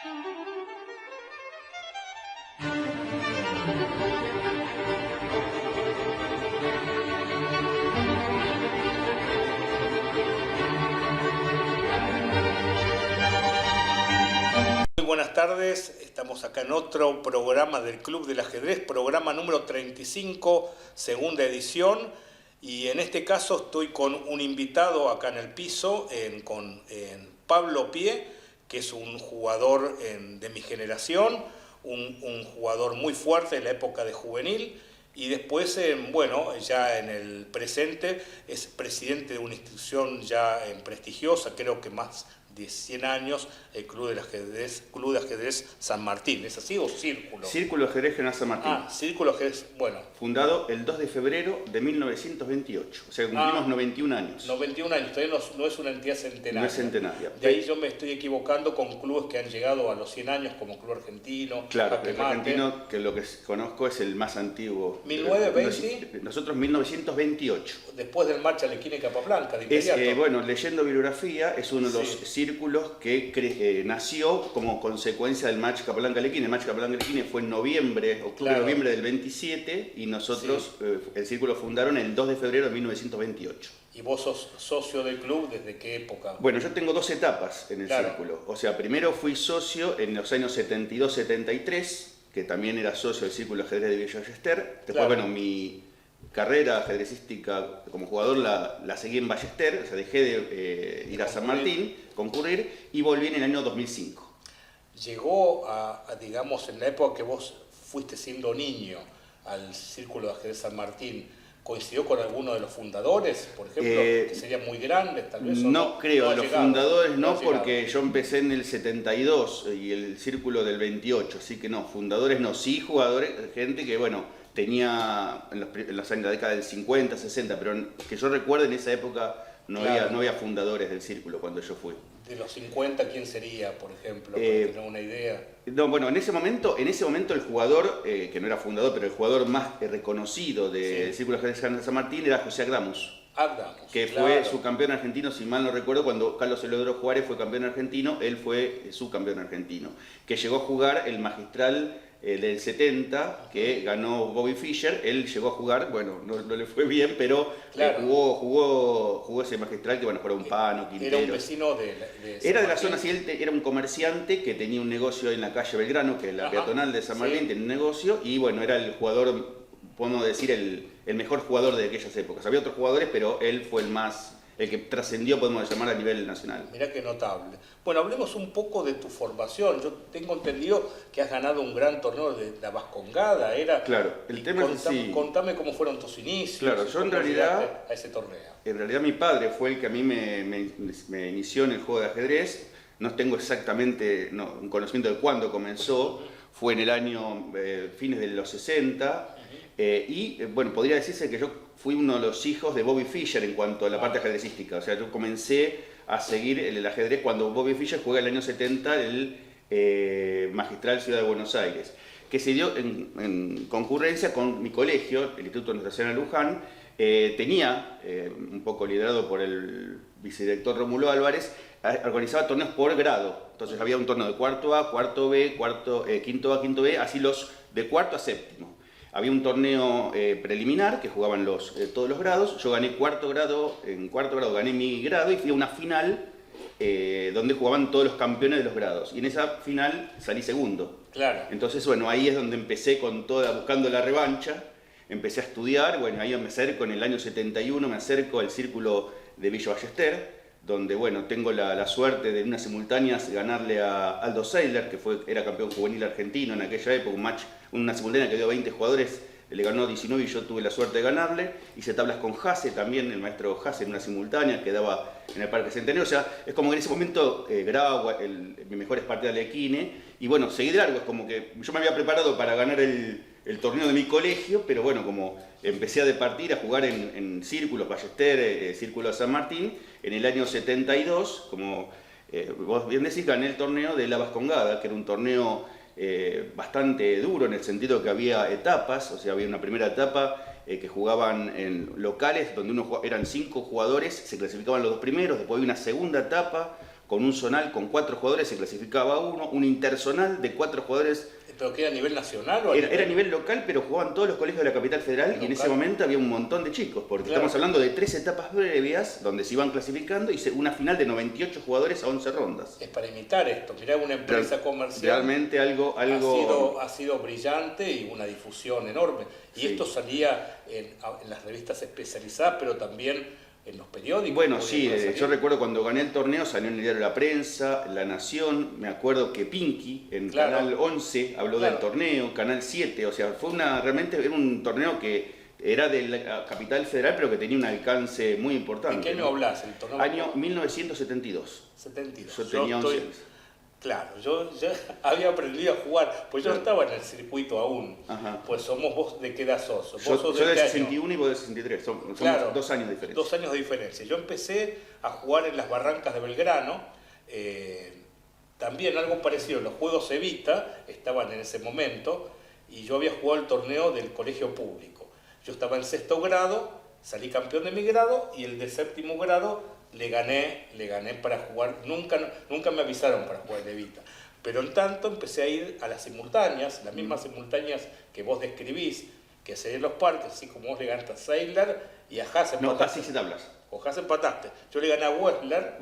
Muy buenas tardes, estamos acá en otro programa del Club del Ajedrez, programa número 35, segunda edición, y en este caso estoy con un invitado acá en el piso, con Pablo Pie, que es un jugador de mi generación, un jugador muy fuerte en la época de juvenil, y después, bueno, ya en el presente es presidente de una institución ya prestigiosa, creo que más de 100 años, el Club de Ajedrez San Martín. ¿Es así o Círculo? Círculo de Ajedrez General San Martín. Ah, Círculo Ajedrez, bueno. Fundado el 2 de febrero de 1928, o sea, cumplimos 91 años. 91 años, todavía no es una entidad centenaria. No es centenaria. De ahí yo me estoy equivocando con clubes que han llegado a los 100 años, como Club Argentino. Claro, el argentino, que lo que conozco es el más antiguo. ¿1920? Nosotros 1928. Después del Marcha Alequina y Capablanca, de inmediato. Bueno, leyendo bibliografía, es uno de los círculos que nació como consecuencia del match Capablanca-Alequina. El match Capablanca-Alequina fue en octubre-noviembre del 27, y nosotros, el círculo, fundaron el 2 de febrero de 1928. ¿Y vos sos socio del club desde qué época? Bueno, yo tengo dos etapas en el círculo. O sea, primero fui socio en los años 72-73, que también era socio del Círculo de Ajedrez de Villa Ballester. Después, bueno, mi carrera ajedrecística como jugador la seguí en Ballester, o sea, dejé de ir a San Martín, concurrir, y volví en el año 2005. Llegó digamos, en la época que vos fuiste siendo niño al Círculo de Ajedrez San Martín, ¿coincidió con alguno de los fundadores, por ejemplo, que serían muy grandes, tal vez? No creo, los fundadores no, porque yo empecé en el 72 y el Círculo del 28, así que no, fundadores no, sí jugadores, gente que, bueno, tenía en la década del 50, 60, pero que yo recuerde en esa época no había fundadores del círculo cuando yo fui. De los 50, ¿quién sería, por ejemplo, para tener una idea? No, bueno, en ese momento el jugador, que no era fundador, pero el jugador más reconocido del Círculo de Ajedrez de San Martín era José Agdamus. Que fue su campeón argentino, si mal no recuerdo, cuando Carlos Eleodoro Juárez fue campeón argentino, él fue su campeón argentino, que llegó a jugar el magistral del 70, que ganó Bobby Fischer. Él llegó a jugar, bueno, no le fue bien, pero jugó ese magistral que, bueno, jugó un Pano, Quintero. Era un vecino era de la zona, sí, él era un comerciante que tenía un negocio en la calle Belgrano, que es la peatonal de San Martín, tenía un negocio, y bueno, era el jugador, podemos decir, el mejor jugador de aquellas épocas. Había otros jugadores, pero él fue el que trascendió, podemos llamar, a nivel nacional. Mirá qué notable. Bueno, hablemos un poco de tu formación. Yo tengo entendido que has ganado un gran torneo de la Vascongada. Claro, el tema es así. Contame cómo fueron tus inicios. Claro, yo en realidad, a ese torneo. En realidad mi padre fue el que a mí me inició en el juego de ajedrez. No tengo exactamente un conocimiento de cuándo comenzó. Fue en el año, fines de los 60. Y bueno, podría decirse que yo fui uno de los hijos de Bobby Fischer en cuanto a la parte ajedrecística. O sea, yo comencé a seguir el ajedrez cuando Bobby Fischer juega en el año 70 el magistral Ciudad de Buenos Aires, que se dio en concurrencia con mi colegio, el Instituto Nacional Luján. Tenía, un poco liderado por el vicedirector Rómulo Álvarez, organizaba torneos por grado. Entonces había un torneo de cuarto A, cuarto B, quinto A, quinto B, así los de cuarto a séptimo. Había un torneo preliminar que jugaban todos los grados. Yo gané cuarto grado, en cuarto grado gané mi grado y fui a una final donde jugaban todos los campeones de los grados. Y en esa final salí segundo. Claro. Entonces, bueno, ahí es donde empecé buscando la revancha. Empecé a estudiar, bueno, ahí me acerco en el año 71, me acerco al Círculo de Villa Ballester, donde, bueno, tengo la suerte de en unas simultáneas ganarle a Aldo Seidler, que era campeón juvenil argentino en aquella época, una simultánea que dio 20 jugadores, le ganó 19 y yo tuve la suerte de ganarle. Hice tablas con Hasse también, el maestro Hasse, en una simultánea que daba en el Parque Centenario. O sea, es como que en ese momento grabo mis mejores partidas de Alequine, y bueno, seguí de largo. Es como que yo me había preparado para ganar el torneo de mi colegio, pero bueno, como empecé a departir, a jugar en círculos, Ballester, Círculo de San Martín, en el año 72, como vos bien decís, gané el torneo de la Vascongada, que era un torneo bastante duro en el sentido que había etapas. O sea, había una primera etapa que jugaban en locales donde eran 5 jugadores, se clasificaban los 2 primeros. Después había una segunda etapa con un zonal con 4 jugadores, se clasificaba uno, un interzonal de 4 jugadores. ¿Pero qué era a nivel nacional o Era a nivel local, pero jugaban todos los colegios de la capital federal y en ese momento había un montón de chicos, porque estamos hablando de 3 etapas previas donde se iban clasificando y una final de 98 jugadores a 11 rondas. Es para imitar esto, mirá, una empresa comercial. Realmente algo... Ha sido brillante y una difusión enorme. Y esto salía en las revistas especializadas, pero también en los periódicos. Bueno, sí, yo recuerdo cuando gané el torneo, salió en el diario La Prensa, La Nación, me acuerdo que Pinky en Canal 11 habló del torneo, Canal 7, o sea, realmente era un torneo que era de la capital federal, pero que tenía un alcance muy importante. ¿En qué año hablas? ¿El torneo? Año 1972. 72. Yo tenía 11 años. Claro, yo ya había aprendido a jugar, pues yo no estaba en el circuito aún. Ajá. Pues vos de qué edad sos. Yo sos de 61 y vos de 63, son 2 años de diferencia. 2 años de diferencia. Yo empecé a jugar en las barrancas de Belgrano, también algo parecido, los Juegos Evita estaban en ese momento, y yo había jugado el torneo del colegio público. Yo estaba en 6º grado, salí campeón de mi grado, y el de 7º grado le gané para jugar, nunca me avisaron para jugar de Evita. Pero en tanto empecé a ir a las simultáneas, las mismas simultáneas que vos describís, que se en los parques, así como vos le ganaste a Seidler y a Haas empataste. No, casi se tablas. O Haas empataste. Yo le gané a Wessler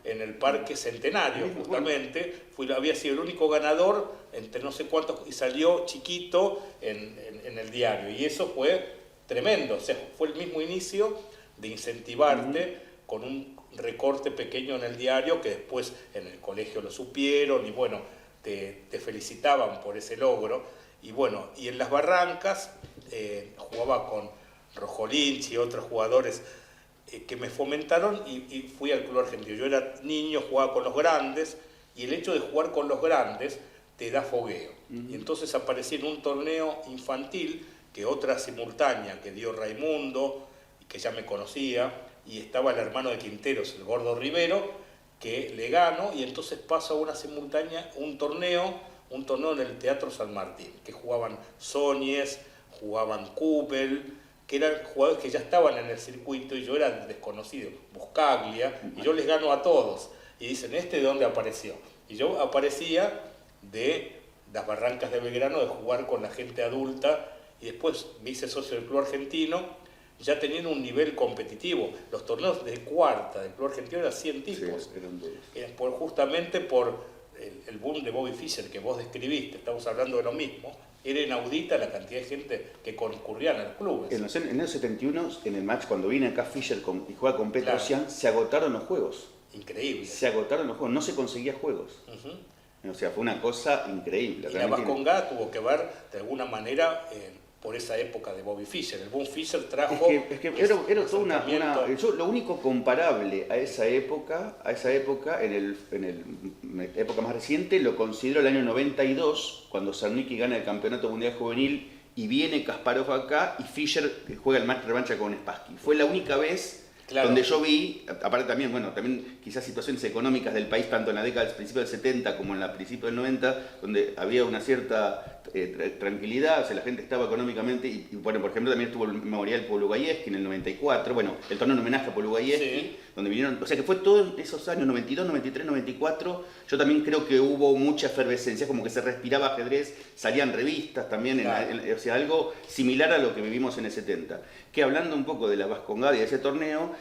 en el Parque Centenario, justamente. Había sido el único ganador entre no sé cuántos, y salió chiquito en el diario. Y eso fue tremendo, o sea, fue el mismo inicio de incentivarte con un recorte pequeño en el diario, que después en el colegio lo supieron y bueno, te felicitaban por ese logro. Y bueno, y en las barrancas jugaba con Rojolinch y otros jugadores que me fomentaron y fui al club argentino. Yo era niño, jugaba con los grandes, y el hecho de jugar con los grandes te da fogueo. Y entonces aparecí en un torneo infantil, que otra simultánea que dio Raimundo, que ya me conocía, y estaba el hermano de Quinteros, el Gordo Rivero, que le gano, y entonces paso a una simultánea, un torneo en el Teatro San Martín, que jugaban Soñes, jugaban Kupel, que eran jugadores que ya estaban en el circuito y yo era desconocido, Buscaglia, y yo les gano a todos. Y dicen, ¿este de dónde apareció? Y yo aparecía de las barrancas de Belgrano, de jugar con la gente adulta, y después me hice socio del Club Argentino, ya teniendo un nivel competitivo. Los torneos de cuarta del Club Argentino eran 100 tipos. Sí, justamente por el boom de Bobby Fischer que vos describiste, estamos hablando de lo mismo. Era inaudita la cantidad de gente que concurría a los clubes. En el 71, en el match, cuando vine acá Fischer y juega con Petrosian, se agotaron los juegos. Increíble. Se agotaron los juegos, no se conseguía juegos. O sea, fue una cosa increíble. Y la Vascongada tuvo que ver, de alguna manera, por esa época de Bobby Fischer. El boom Fischer trajo... Es que era toda yo, lo único comparable a esa época, en época más reciente, lo considero el año 92, cuando Sarnicki gana el Campeonato Mundial Juvenil y viene Kasparov acá y Fischer juega el match revancha con Spassky. Fue la única vez donde yo vi, aparte también, también quizás situaciones económicas del país, tanto en la década del principio del 70 como en la principio del 90, donde había una cierta tranquilidad, o sea, la gente estaba económicamente, y bueno, por ejemplo, también estuvo el memorial Polugayeski en el 94, bueno, el torneo en homenaje a Polugayeski, donde vinieron, o sea, que fue todos esos años, 92, 93, 94, yo también creo que hubo mucha efervescencia, como que se respiraba ajedrez, salían revistas también, o sea, algo similar a lo que vivimos en el 70. Que hablando un poco de la Vascongada y de ese torneo,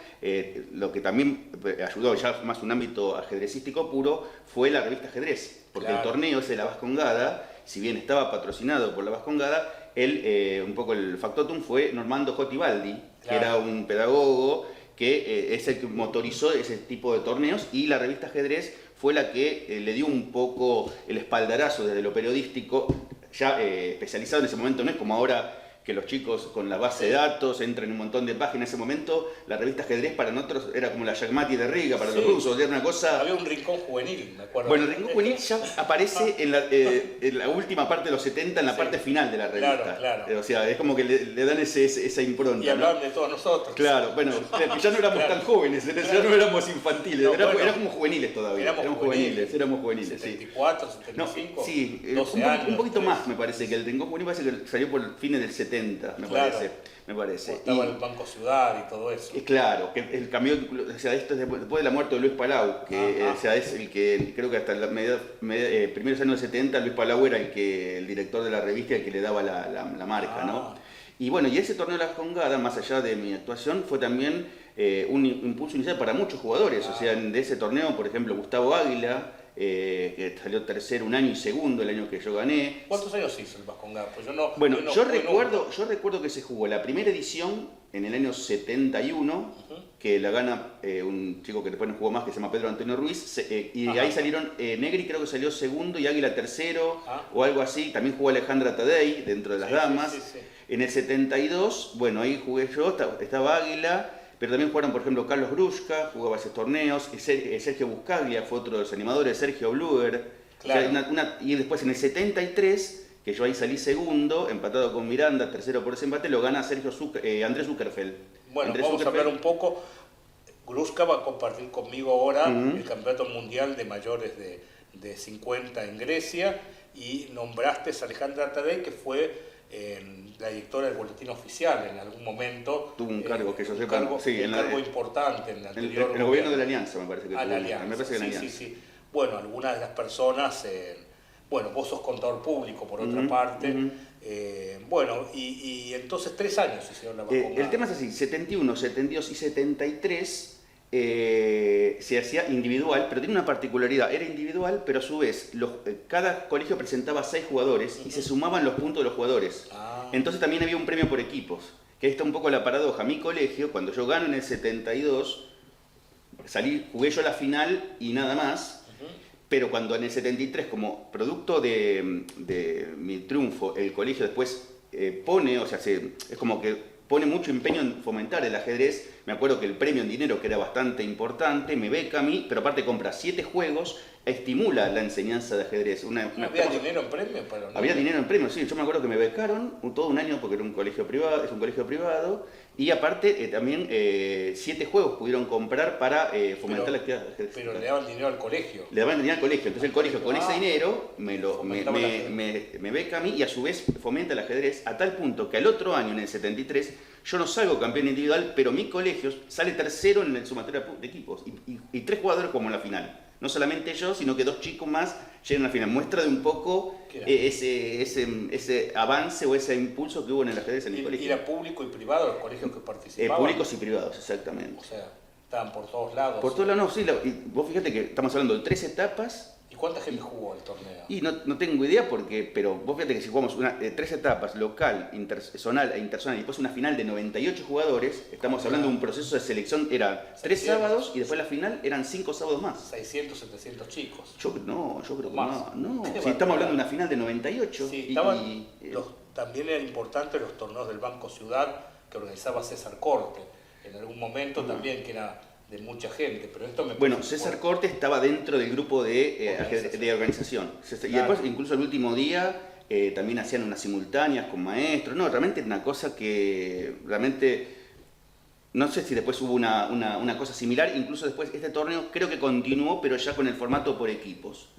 lo que también ayudó ya más un ámbito ajedrecístico puro fue la revista Ajedrez, porque el torneo ese de la Vascongada, si bien estaba patrocinado por la Vascongada, un poco el factotum fue Normando Jotibaldi, que era un pedagogo que es el que motorizó ese tipo de torneos, y la revista Ajedrez fue la que le dio un poco el espaldarazo desde lo periodístico, ya especializado en ese momento, no es como ahora que los chicos con la base de datos entran en un montón de páginas. En ese momento la revista Ajedrez para nosotros era como la Yagmati de Riga para los rusos, era una cosa... Había un rincón juvenil, me acuerdo. Bueno, el rincón juvenil ya aparece en la última parte de los 70, en la parte final de la revista. Claro. O sea, es como que le dan esa impronta. Y hablaban de todos nosotros. Claro, bueno, ya no éramos tan jóvenes, ya no éramos infantiles, éramos juveniles todavía. Éramos juveniles. 74, 75, sí, 12 años. Un poquito más me parece que el rincón juvenil parece que salió por fines del 70. 70, me Claro. parece. Estaba el Banco Ciudad y todo eso. Claro, que el cambio, o sea, esto es después de la muerte de Luis Palau, que o sea, es el que, creo que hasta los primeros años del 70, Luis Palau era el director de la revista y el que le daba la marca, ¿no? Y bueno, y ese torneo de la Jongada, más allá de mi actuación, fue también un impulso inicial para muchos jugadores. O sea, de ese torneo, por ejemplo, Gustavo Águila, que salió tercero un año y segundo el año que yo gané. ¿Cuántos años hizo el Vascongada? Pues yo recuerdo que se jugó la primera edición en el año 71, que la gana un chico que después no jugó más, que se llama Pedro Antonio Ruiz, y ahí salieron, Negri creo que salió segundo y Águila tercero, o algo así. También jugó Alejandra Tadei dentro de las damas. Sí. En el 72, bueno, ahí jugué yo, estaba Águila, pero también jugaron, por ejemplo, Carlos Grushka, jugaba esos torneos, Sergio Buscaglia fue otro de los animadores, Sergio Bluer. Claro. O sea, y después en el 73, que yo ahí salí segundo, empatado con Miranda, tercero por ese empate, lo gana Andrés Zuckerfeld. Bueno, vamos a hablar un poco. Grushka va a compartir conmigo ahora el Campeonato Mundial de mayores de 50 en Grecia, y nombraste a Alejandra Tadei, que fue la directora del Boletín Oficial en algún momento. Tuvo un cargo que yo sepa. Un cargo importante en el anterior el gobierno de la Alianza, me parece que tuvo. La Alianza, me parece que la Alianza. Sí. Bueno, algunas de las personas, bueno, vos sos contador público por otra parte. Bueno, y entonces 3 años hicieron la Vascongada. El tema es así, 71, 72 y 73 se hacía individual, pero tiene una particularidad, era individual, pero a su vez cada colegio presentaba 6 jugadores y se sumaban los puntos de los jugadores. Entonces también había un premio por equipos, que ahí está un poco la paradoja. Mi colegio, cuando yo gano en el 72, jugué yo la final y nada más, pero cuando en el 73, como producto de mi triunfo, el colegio después pone, o sea, es como que pone mucho empeño en fomentar el ajedrez. Me acuerdo que el premio en dinero, que era bastante importante, me beca a mí, pero aparte compra 7 juegos, estimula la enseñanza de ajedrez. ¿Había dinero en premio? Había dinero en premio, sí. Yo me acuerdo que me becaron todo un año porque era un colegio privado, es un colegio privado, y aparte también 7 juegos pudieron comprar para fomentar la actividad de ajedrez. Pero le daban dinero al colegio. Le daban dinero al colegio, entonces el colegio con ese dinero me beca a mí y a su vez fomenta el ajedrez, a tal punto que al otro año, en el 73, yo no salgo campeón individual, pero mi colegio sale tercero en el sumatorio de equipos y 3 jugadores como en la final. No solamente yo, sino que 2 chicos más llegan a la final. Muestra de un poco ese avance o ese impulso que hubo en el ajedrez en el colegio. ¿Y era público y privado los colegios que participaban? Públicos y privados, exactamente. O sea, estaban por todos lados. Por todos lados, no, sí. Y vos fíjate que estamos hablando de 3 etapas. ¿Y cuánta gente jugó el torneo? Y no tengo idea pero vos fíjate que si jugamos 3 etapas, local, interzonal e interzonal, y después una final de 98 jugadores, estamos hablando de un proceso de selección, eran 3 sábados y después la final eran 5 sábados más. 600, 700 chicos. Yo creo que más. no. Si estamos hablando de una final de 98. Sí, también eran importantes los torneos del Banco Ciudad que organizaba César Corte, en algún momento también, que era de mucha gente, pero esto Bueno, César Corte estaba dentro del grupo de organización. Y después, incluso el último día, también hacían unas simultáneas con maestros. No, realmente era una cosa que realmente... No sé si después hubo una cosa similar. Incluso después este torneo creo que continuó, pero ya con el formato por equipos.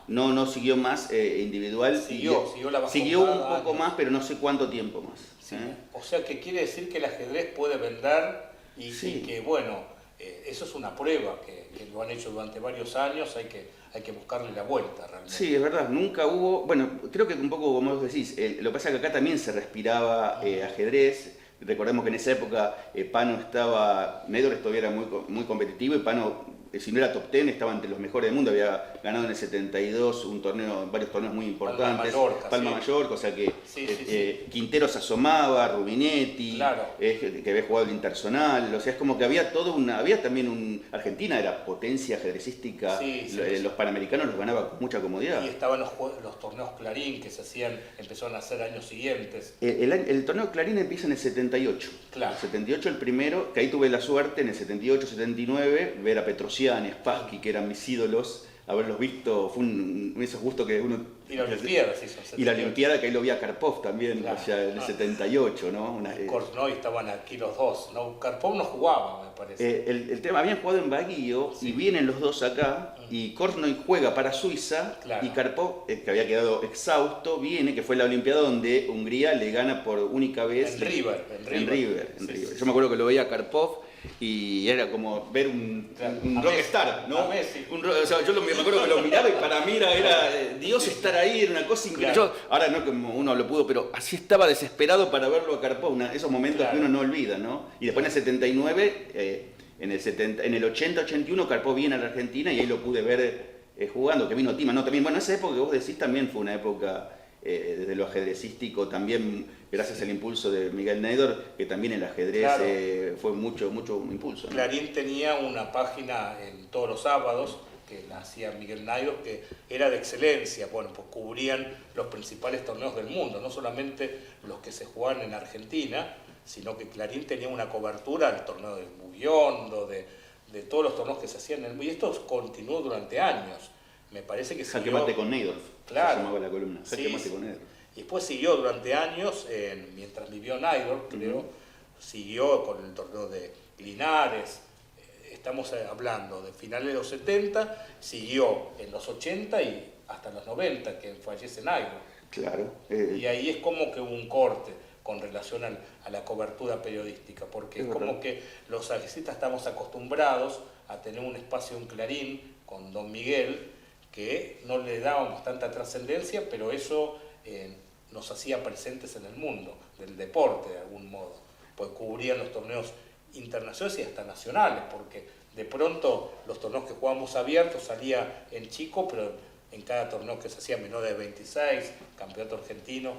No siguió más individual. Siguió la Vascongada. Siguió un poco más, pero no sé cuánto tiempo más. Sí. O sea, que quiere decir que el ajedrez puede vender y que, bueno... eso es una prueba que lo han hecho durante varios años, hay que buscarle la vuelta realmente. Sí, es verdad, nunca hubo, bueno, creo que un poco como vos decís, lo que pasa es que acá también se respiraba ajedrez. Recordemos que en esa época Pano estaba, Medores todavía era muy competitivo y Pano, si no era top 10, estaba entre los mejores del mundo, había ganado en el 72 varios torneos muy importantes. Palma Mallorca, o sea que Quintero se asomaba, Rubinetti, que había jugado el interzonal, o sea, es como que había había también Argentina era potencia ajedrecística, los panamericanos los ganaba con mucha comodidad. Y estaban los torneos Clarín que empezaron a hacer años siguientes. El torneo Clarín empieza en el 78. Claro. El 78 el primero, que ahí tuve la suerte en el 78-79 ver a Petrosian y Spassky, que eran mis ídolos haberlos visto, fue esos gustos que uno... Y la Olimpiada se hizo. Y la Olimpiada, que ahí lo vi a Karpov también, claro, allá en el 78, ¿no? Korchnoi estaban aquí los dos, ¿no? Karpov no jugaba, me parece. El tema, habían jugado en Baguio y vienen los dos acá, y Korchnoi juega para Suiza, claro, y Karpov, que había quedado exhausto, viene, que fue la Olimpiada donde Hungría le gana por única vez. En River. Sí. Yo me acuerdo que lo veía a Karpov y era como ver un rockstar, ¿no? O sea, yo me acuerdo que lo miraba y para mí era Dios estar ahí, era una cosa increíble. Claro. Ahora no como uno lo pudo, pero así estaba desesperado para verlo a Karpov, esos momentos que uno no olvida, ¿no? Y después en el 79, en el 80-81 Karpov viene a la Argentina y ahí lo pude ver jugando, que vino Tima, ¿no? También, bueno, esa época que vos decís también fue una época desde lo ajedrecístico, también gracias al impulso de Miguel Neidor, que también el ajedrez claro, fue mucho impulso, ¿no? Clarín tenía una página en todos los sábados que la hacía Miguel Neidor, que era de excelencia, bueno, pues cubrían los principales torneos del mundo, no solamente los que se jugaban en Argentina, sino que Clarín tenía una cobertura del torneo de Bugiondo, de todos los torneos que se hacían en el mundo, y esto continuó durante años. Me parece que Jaque mate con Neidor, claro, se llamaba la columna, Jaque mate con Neidor. Y después siguió durante años, mientras vivió Neidor, creo, siguió con el torneo de Linares, estamos hablando de finales de los 70, siguió en los 80 y hasta los 90, que fallece Neidor. Claro. Y ahí es como que hubo un corte con relación a la cobertura periodística, porque es como que los ajedrecistas estamos acostumbrados a tener un espacio en Clarín con Don Miguel, que no le dábamos tanta trascendencia, pero eso nos hacía presentes en el mundo del deporte de algún modo, pues cubrían los torneos internacionales y hasta nacionales, porque de pronto los torneos que jugábamos abiertos salía en chico, pero en cada torneo que se hacía menor de 26, campeonato argentino,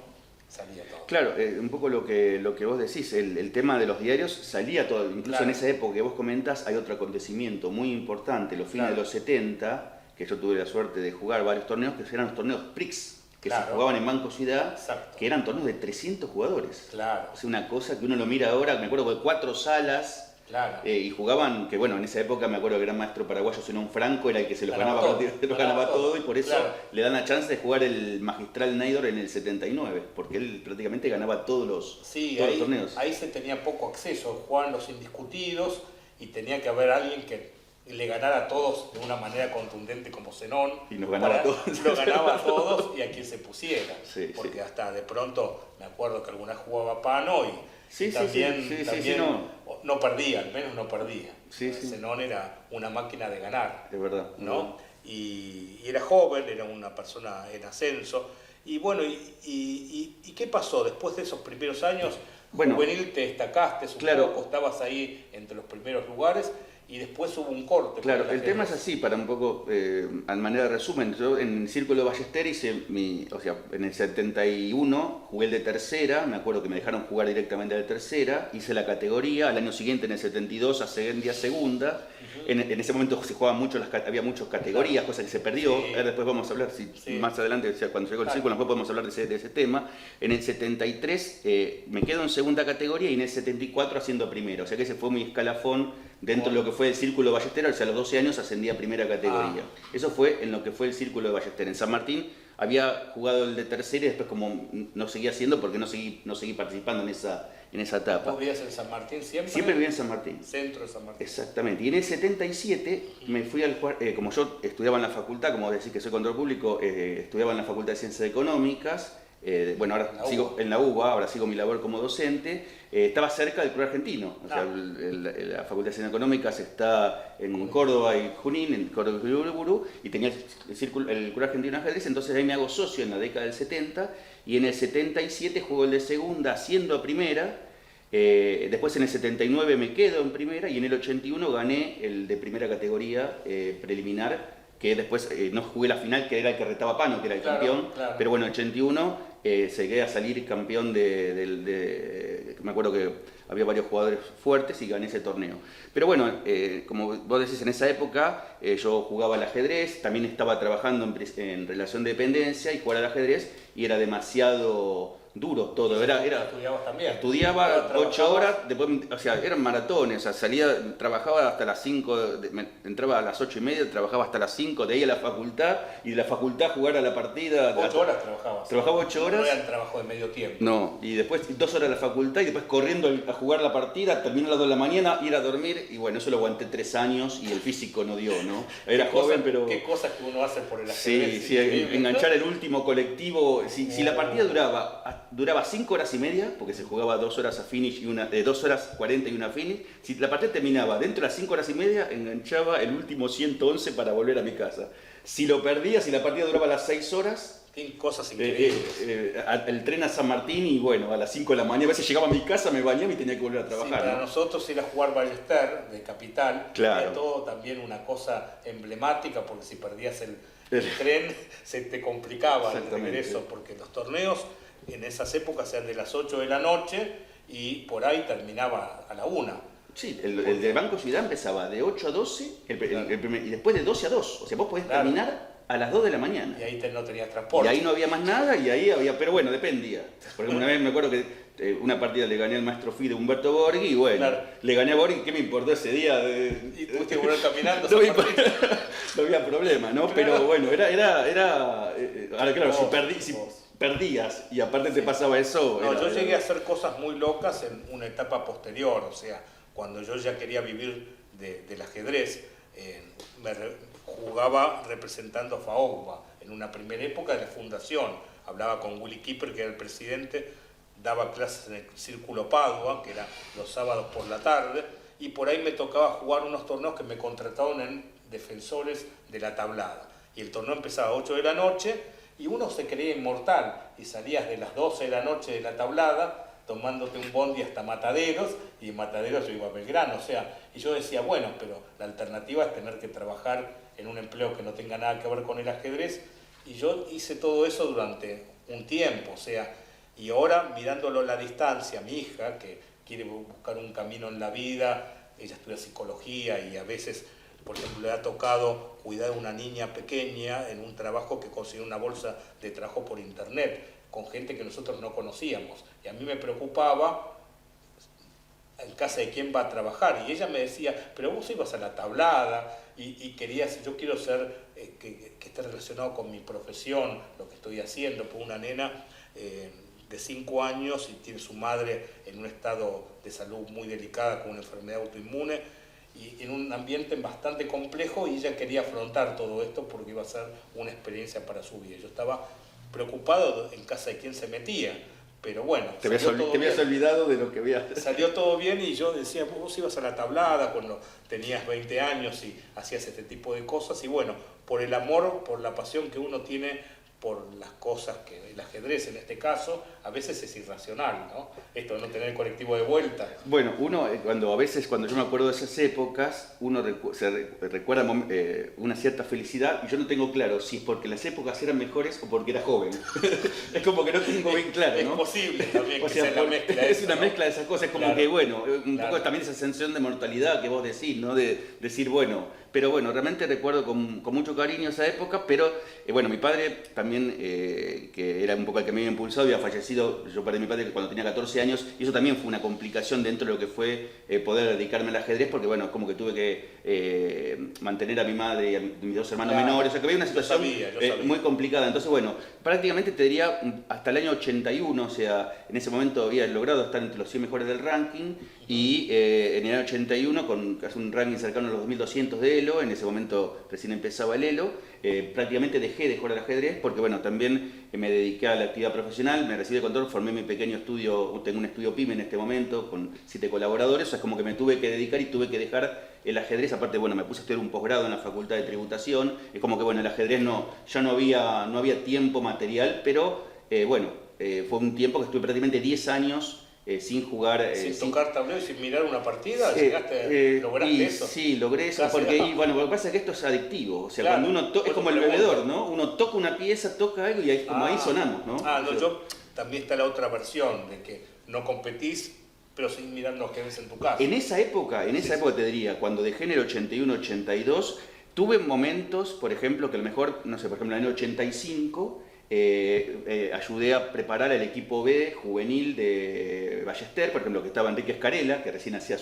salía todo. Claro, un poco lo que vos decís, el tema de los diarios salía todo, incluso claro, en esa época que vos comentas hay otro acontecimiento muy importante, los fines claro, de los 70, que yo tuve la suerte de jugar varios torneos, que eran los torneos Prix, que claro, se jugaban en Banco Ciudad, exacto, que eran torneos de 300 jugadores. Claro. O sea, una cosa que uno lo mira ahora, me acuerdo de 4 salas, claro, y jugaban, que bueno, en esa época me acuerdo que el gran maestro paraguayo Zenón Franco era el que se lo ganaba todo, y por eso claro, le dan la chance de jugar el magistral Neidor en el 79, porque él prácticamente ganaba todos los torneos. Ahí se tenía poco acceso, jugaban los indiscutidos y tenía que haber alguien que le ganara a todos de una manera contundente como Zenón. Y nos ganaba a todos. Lo ganaba a todos y a quien se pusiera. Sí, porque hasta de pronto me acuerdo que alguna jugaba Pano y también no perdía, al menos no perdía. Zenón era una máquina de ganar. Es verdad. ¿no? Y era joven, era una persona en ascenso. Y bueno, ¿y qué pasó? Después de esos primeros años, juvenil te destacaste, poco, estabas ahí entre los primeros lugares. Y después hubo un corte. Claro, el tema es así, para un poco, a manera de resumen, yo en el Círculo de Ballester hice en el 71 jugué el de tercera, me acuerdo que me dejaron jugar directamente de tercera, hice la categoría, al año siguiente en el 72 ascendí a segunda, en ese momento se jugaban mucho, había muchas categorías, cosa que se perdió, después vamos a hablar, más adelante, cuando llegó el Círculo, después podemos hablar de ese tema. En el 73 me quedo en segunda categoría y en el 74 haciendo primera, o sea que ese fue mi escalafón dentro de lo que fue el Círculo de Ballester, o sea, a los 12 años ascendí a primera categoría. Eso fue en lo que fue el Círculo de Ballester. En San Martín había jugado el de tercera y después como no seguía haciendo porque no seguí participando en esa etapa. ¿Vos vivías en San Martín siempre? Siempre viví en San Martín. Centro de San Martín. Exactamente. Y en el 77 me fui como yo estudiaba en la facultad, como decís que soy contador público, estudiaba en la Facultad de Ciencias Económicas, bueno, ahora sigo en la UBA, ahora sigo mi labor como docente. Estaba cerca del Club Argentino, o sea, la Facultad de Ciencias Económicas está en Córdoba y Junín, en Córdoba y Uruburu, y tenía el Club Argentino de Ajedrez, entonces ahí me hago socio en la década del 70, y en el 77 juego el de segunda, haciendo a primera, después en el 79 me quedo en primera, y en el 81 gané el de primera categoría preliminar, que después no jugué la final, que era el que retaba a Pano, que era el campeón, pero bueno, en el 81 llegué a salir campeón me acuerdo que había varios jugadores fuertes y gané ese torneo. Pero bueno, como vos decís, en esa época yo jugaba al ajedrez, también estaba trabajando en relación de dependencia y jugar al ajedrez, y era demasiado duro todo. ¿Estudiabas también? Estudiaba 8 horas, después, o sea, eran maratones, o sea, salía, trabajaba hasta las 5, entraba a las 8:30, trabajaba hasta las 5, de ahí a la facultad, y de la facultad jugar a la partida. 8 horas trabajabas. Trabajaba 8 horas. No era el trabajo de medio tiempo. No, y después 2 horas a la facultad, y después corriendo a jugar la partida, terminar a las 2 de la mañana, ir a dormir, y bueno, eso lo aguanté 3 años, y el físico no dio, ¿no? Era joven, pero... Qué cosas que uno hace por el ajedrez. Sí, enganchar el último colectivo. Si la partida duraba 5 horas y media, porque se jugaba 2 horas a finish y 2 horas 40 y una finish, si la partida terminaba dentro de las 5 horas y media, enganchaba el último 111 para volver a mi casa. Si lo perdía, si la partida duraba las 6 horas, cosas increíbles. El tren a San Martín y bueno, a las 5 de la mañana, a veces llegaba a mi casa, me bañaba y tenía que volver a trabajar. Sí, para ¿no? nosotros ir a jugar Ballester de Capital, claro. Era todo también una cosa emblemática, porque si perdías el tren se te complicaba el regreso, porque los torneos en esas épocas eran de las 8 de la noche y por ahí terminaba a la 1. Sí, el de Banco Ciudad empezaba de 8 a 12 y después de 12 a 2. O sea, vos podés terminar a las 2 de la mañana. Y ahí no tenías transporte. Y ahí no había más nada y ahí había... Pero bueno, dependía. Por ejemplo, una vez me acuerdo que una partida le gané al maestro Fi de Humberto Borghi y bueno, le gané a Borghi, ¿qué me importó ese día? Y tuviste que volver caminando. No había problema, ¿no? Claro. Pero bueno, ahora claro, si perdías y aparte te pasaba eso... No, yo llegué a hacer cosas muy locas en una etapa posterior, o sea, cuando yo ya quería vivir del ajedrez, jugaba representando a FAOGBA en una primera época de la fundación. Hablaba con Willy Kipper, que era el presidente, daba clases en el Círculo Padua, que era los sábados por la tarde, y por ahí me tocaba jugar unos torneos que me contrataron en Defensores de la Tablada. Y el torneo empezaba a 8 de la noche y uno se creía inmortal y salías de las 12 de la noche de la Tablada tomándote un bondi hasta Mataderos, y en Mataderos yo iba a Belgrano, o sea, y yo decía, bueno, pero la alternativa es tener que trabajar en un empleo que no tenga nada que ver con el ajedrez, y yo hice todo eso durante un tiempo, o sea, y ahora mirándolo a la distancia, mi hija, que quiere buscar un camino en la vida, ella estudia psicología y a veces, por ejemplo, le ha tocado cuidar a una niña pequeña en un trabajo que consiguió una bolsa de trabajo por internet, con gente que nosotros no conocíamos. Y a mí me preocupaba en casa de quién va a trabajar. Y ella me decía, pero vos ibas a la Tablada y querías, yo quiero ser, que esté relacionado con mi profesión, lo que estoy haciendo. Pues una nena de 5 años y tiene su madre en un estado de salud muy delicada con una enfermedad autoinmune y en un ambiente bastante complejo, y ella quería afrontar todo esto porque iba a ser una experiencia para su vida. Yo estaba preocupado en casa de quién se metía, pero bueno, te habías olvidado de lo que había. Salió todo bien y yo decía, vos ibas a la Tablada cuando tenías 20 años y hacías este tipo de cosas, y bueno, por el amor, por la pasión que uno tiene por las cosas que el ajedrez en este caso, a veces es irracional, ¿no? Esto de no tener el colectivo de vuelta. Bueno, uno cuando yo me acuerdo de esas épocas, uno recuerda una cierta felicidad, y yo no tengo claro si es porque las épocas eran mejores o porque era joven. Es como que no tengo bien claro, ¿no? Es posible también que sea la mezcla. Es una mezcla de esas cosas, es como que, bueno, un poco también esa sensación de mortalidad que vos decís, ¿no? De decir, bueno... Pero bueno, realmente recuerdo con mucho cariño esa época, pero bueno, mi padre también, que era un poco el que me había impulsado, había fallecido, yo perdí a mi padre cuando tenía 14 años, y eso también fue una complicación dentro de lo que fue poder dedicarme al ajedrez, porque bueno, como que tuve que mantener a mi madre y a mis 2 hermanos menores, o sea que había una situación muy complicada. Entonces bueno, prácticamente te diría hasta el año 81, o sea, en ese momento había logrado estar entre los 100 mejores del ranking, y en el año 81, con casi un ranking cercano a los 2200 de ELO, en ese momento recién empezaba el ELO, prácticamente dejé de jugar al ajedrez porque bueno, también me dediqué a la actividad profesional, me recibí de contador, formé mi pequeño estudio, tengo un estudio PYME en este momento con 7 colaboradores, o sea, es como que me tuve que dedicar y tuve que dejar el ajedrez. Aparte, bueno, me puse a estudiar un posgrado en la Facultad de Tributación, es como que bueno, el ajedrez ya no había tiempo material, pero bueno, fue un tiempo que estuve prácticamente 10 años sin jugar... sin tocar tablero y sin mirar una partida, ¿lograste eso? Sí, logré eso, porque bueno, lo que pasa es que esto es adictivo, o sea, cuando uno es como el bebedor, ¿no? Uno toca una pieza, toca algo y ahí, como ahí sonamos, ¿no? Yo también está la otra versión, de que no competís, pero sin mirar los que ves en tu casa. En esa época te diría, cuando dejé en el 81-82, tuve momentos, por ejemplo, que a lo mejor, no sé, por ejemplo en el año 85, ayudé a preparar el equipo B juvenil de Ballester, por ejemplo, que estaba Enrique Escarela, que recién hacía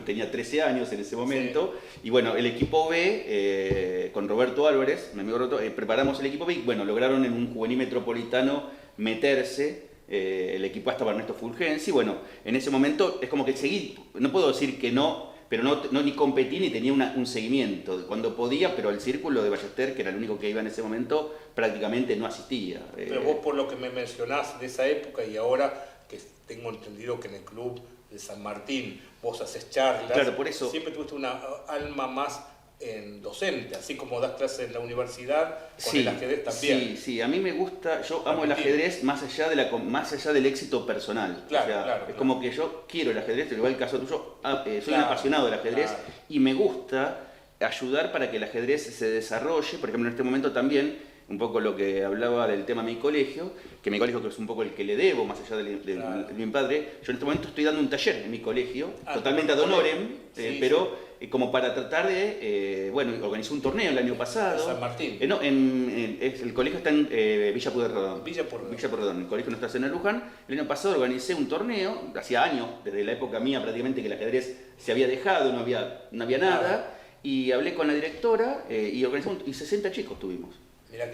tenía 13 años en ese momento. Sí. Y bueno, el equipo B, con Roberto Álvarez, mi amigo Roberto, preparamos el equipo B y bueno, lograron en un juvenil metropolitano meterse. El equipo estaba Ernesto Fulgenzi. Bueno, en ese momento es como que seguí, no puedo decir que no, pero no ni competí ni tenía un seguimiento cuando podía, pero el círculo de Ballester, que era el único que iba en ese momento, prácticamente no asistía. Pero vos, por lo que me mencionás de esa época y ahora que tengo entendido que en el club de San Martín vos haces charlas, claro, por eso, siempre tuviste una alma más en docente, así como das clases en la universidad, con el ajedrez también. Sí, a mí me gusta, yo amo el ajedrez más allá del éxito personal. Claro, o sea, claro, es como que yo quiero el ajedrez, igual el caso tuyo, soy un apasionado del ajedrez y me gusta ayudar para que el ajedrez se desarrolle. Por ejemplo, en este momento también, un poco lo que hablaba del tema de mi colegio, que mi colegio que es un poco el que le debo, más allá de mi padre, yo en este momento estoy dando un taller en mi colegio, totalmente ad honorem, pero como para tratar de, bueno, organizé un torneo el año pasado. San Martín. No, el colegio está en Villa Pueyrredón. Villa Pueyrredón. El colegio no está en Luján. El año pasado organicé un torneo, hacía años, desde la época mía prácticamente que el ajedrez se había dejado, no había nada, y hablé con la directora y organizamos, y 60 chicos tuvimos.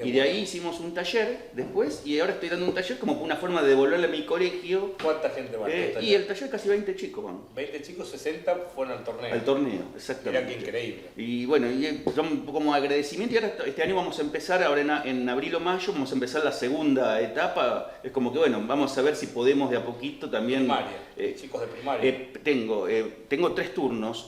Y de ahí hicimos un taller después y ahora estoy dando un taller como una forma de devolverle a mi colegio. ¿Cuánta gente va a taller? Y el taller casi 20 chicos van. 20 chicos, 60 fueron al torneo. Al torneo, exactamente. Mirá qué increíble. Y bueno, son como agradecimiento y ahora este año vamos a empezar, ahora en abril o mayo, vamos a empezar la segunda etapa. Es como que bueno, vamos a ver si podemos de a poquito también... Primaria, chicos de primaria. Tengo 3 turnos,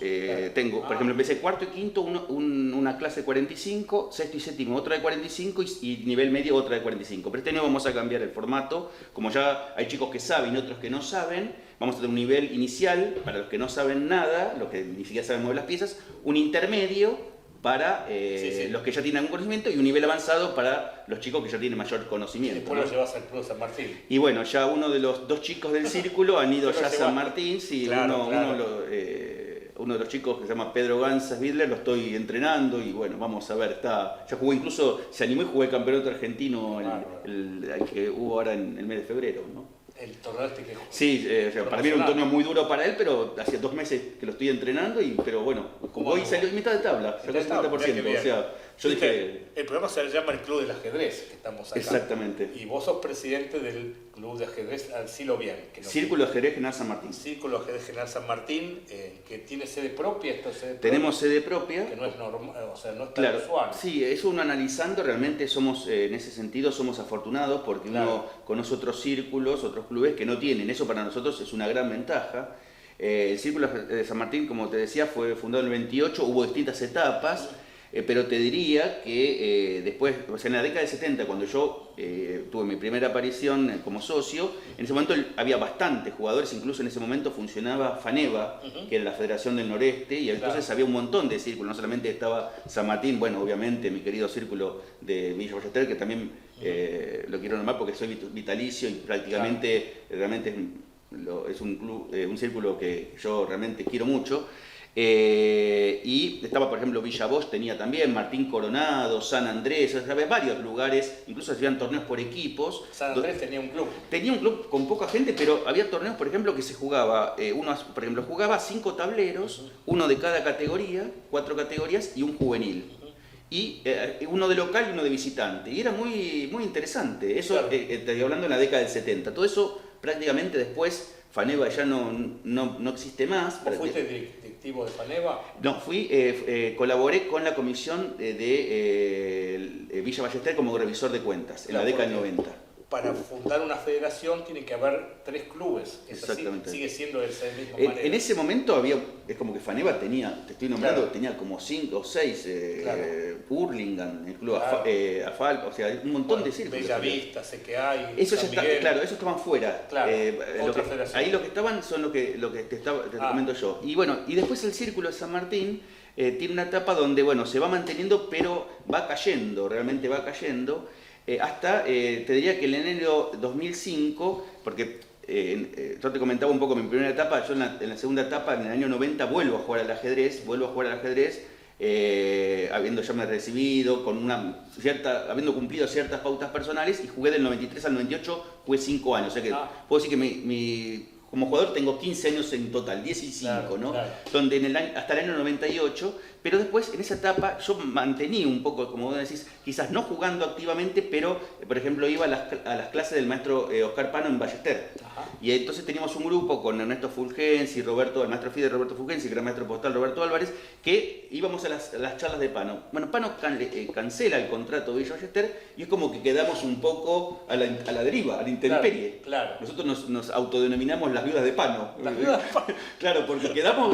tengo, por ejemplo, empecé cuarto y quinto, una clase de 45, sexto y séptimo otra de 45 y nivel medio otra de 45. Pero este año vamos a cambiar el formato, como ya hay chicos que saben y otros que no saben, vamos a tener un nivel inicial para los que no saben nada, los que ni siquiera saben mover las piezas, un intermedio para los que ya tienen algún conocimiento y un nivel avanzado para los chicos que ya tienen mayor conocimiento. Después lo llevas al Club San Martín. Y bueno, ya uno de los 2 chicos del círculo han ido ya a San Martín, sí, claro, uno de los chicos que se llama Pedro Gansas Vidler, lo estoy entrenando y bueno, vamos a ver, ya jugó, incluso se animó y jugó el campeonato argentino el que hubo ahora en el mes de febrero, ¿no? El torneo este que jugó. Sí, para mí era un torneo muy duro para él, pero hace 2 meses que lo estoy entrenando, pero bueno, jugó y salió en mitad de tabla, sacó el 50%, o sea, yo dije... El programa se llama el Club del Ajedrez, que estamos acá. Exactamente. Y vos sos presidente del Club de Ajedrez, decilo bien. Círculo de Ajedrez General San Martín. Círculo de Ajedrez General San Martín, que tiene sede propia. Tenemos sede propia. Que no es normal, o sea, no es tan usual. Sí, eso uno analizando, realmente somos, en ese sentido, somos afortunados porque uno conoce otros círculos, otros clubes que no tienen. Eso para nosotros es una gran ventaja. El Círculo de San Martín, como te decía, fue fundado en el 28, hubo distintas etapas. Pero te diría que después, o sea, en la década del 70, cuando yo tuve mi primera aparición como socio, en ese momento había bastantes jugadores, incluso en ese momento funcionaba FANEVA, que era la Federación del Noreste, y entonces había un montón de círculos, no solamente estaba San Martín, bueno, obviamente mi querido círculo de Villa Ballester, que también lo quiero nombrar porque soy vitalicio y prácticamente realmente es un club, un círculo que yo realmente quiero mucho. Y estaba, por ejemplo, Villa Bosch tenía también, Martín Coronado, San Andrés, había varios lugares, incluso hacían torneos por equipos. San Andrés tenía un club. Tenía un club con poca gente, pero había torneos, por ejemplo, que se jugaba, por ejemplo, jugaba 5 tableros, uno de cada categoría, 4 categorías y un juvenil. Y uno de local y uno de visitante. Y era muy, muy interesante. Eso, estoy hablando en la década del 70. Todo eso prácticamente después, FANEVA ya no existe más. ¿Vos fuiste directivo de FANEVA? No, colaboré con la comisión de Villa Ballester como revisor de cuentas en la década del 90. Para fundar una federación tiene que haber 3 clubes. Exactamente. Sigue siendo de esa misma manera. En ese momento es como que FANEVA tenía, te estoy nombrando, tenía como 5 o 6, Hurlingham, el club AFAL, o sea, un montón de círculos. Bellavista, sé que hay. Eso ya está, claro, esos estaban fuera. Ahí lo que estaban son lo que te comento yo. Y bueno, y después el Círculo de San Martín tiene una etapa donde, bueno, se va manteniendo, pero va cayendo, realmente va cayendo. Hasta, te diría que en enero 2005, porque yo te comentaba un poco mi primera etapa, yo en la segunda etapa, en el año 90, vuelvo a jugar al ajedrez, habiendo ya me recibido, habiendo cumplido ciertas pautas personales, y jugué del 93 al 98, jugué 5 años. O sea que puedo decir que como jugador tengo 15 años en total, 10 y 5, ¿no? Claro. Donde hasta el año 98, pero después en esa etapa yo mantenía un poco, como vos decís, quizás no jugando activamente, pero por ejemplo iba a las clases del maestro Oscar Pano en Ballester. Ajá. Y entonces teníamos un grupo con Ernesto Fulgensi, el maestro FIDE Roberto Fulgensi, que era el maestro postal Roberto Álvarez, que íbamos a las charlas de Pano. Bueno, Pano cancela el contrato de Villa Ballester y es como que quedamos un poco a la deriva, a la intemperie. Claro. Nosotros nos autodenominamos las viudas de Pano. Las viudas de Pano. Claro, porque quedamos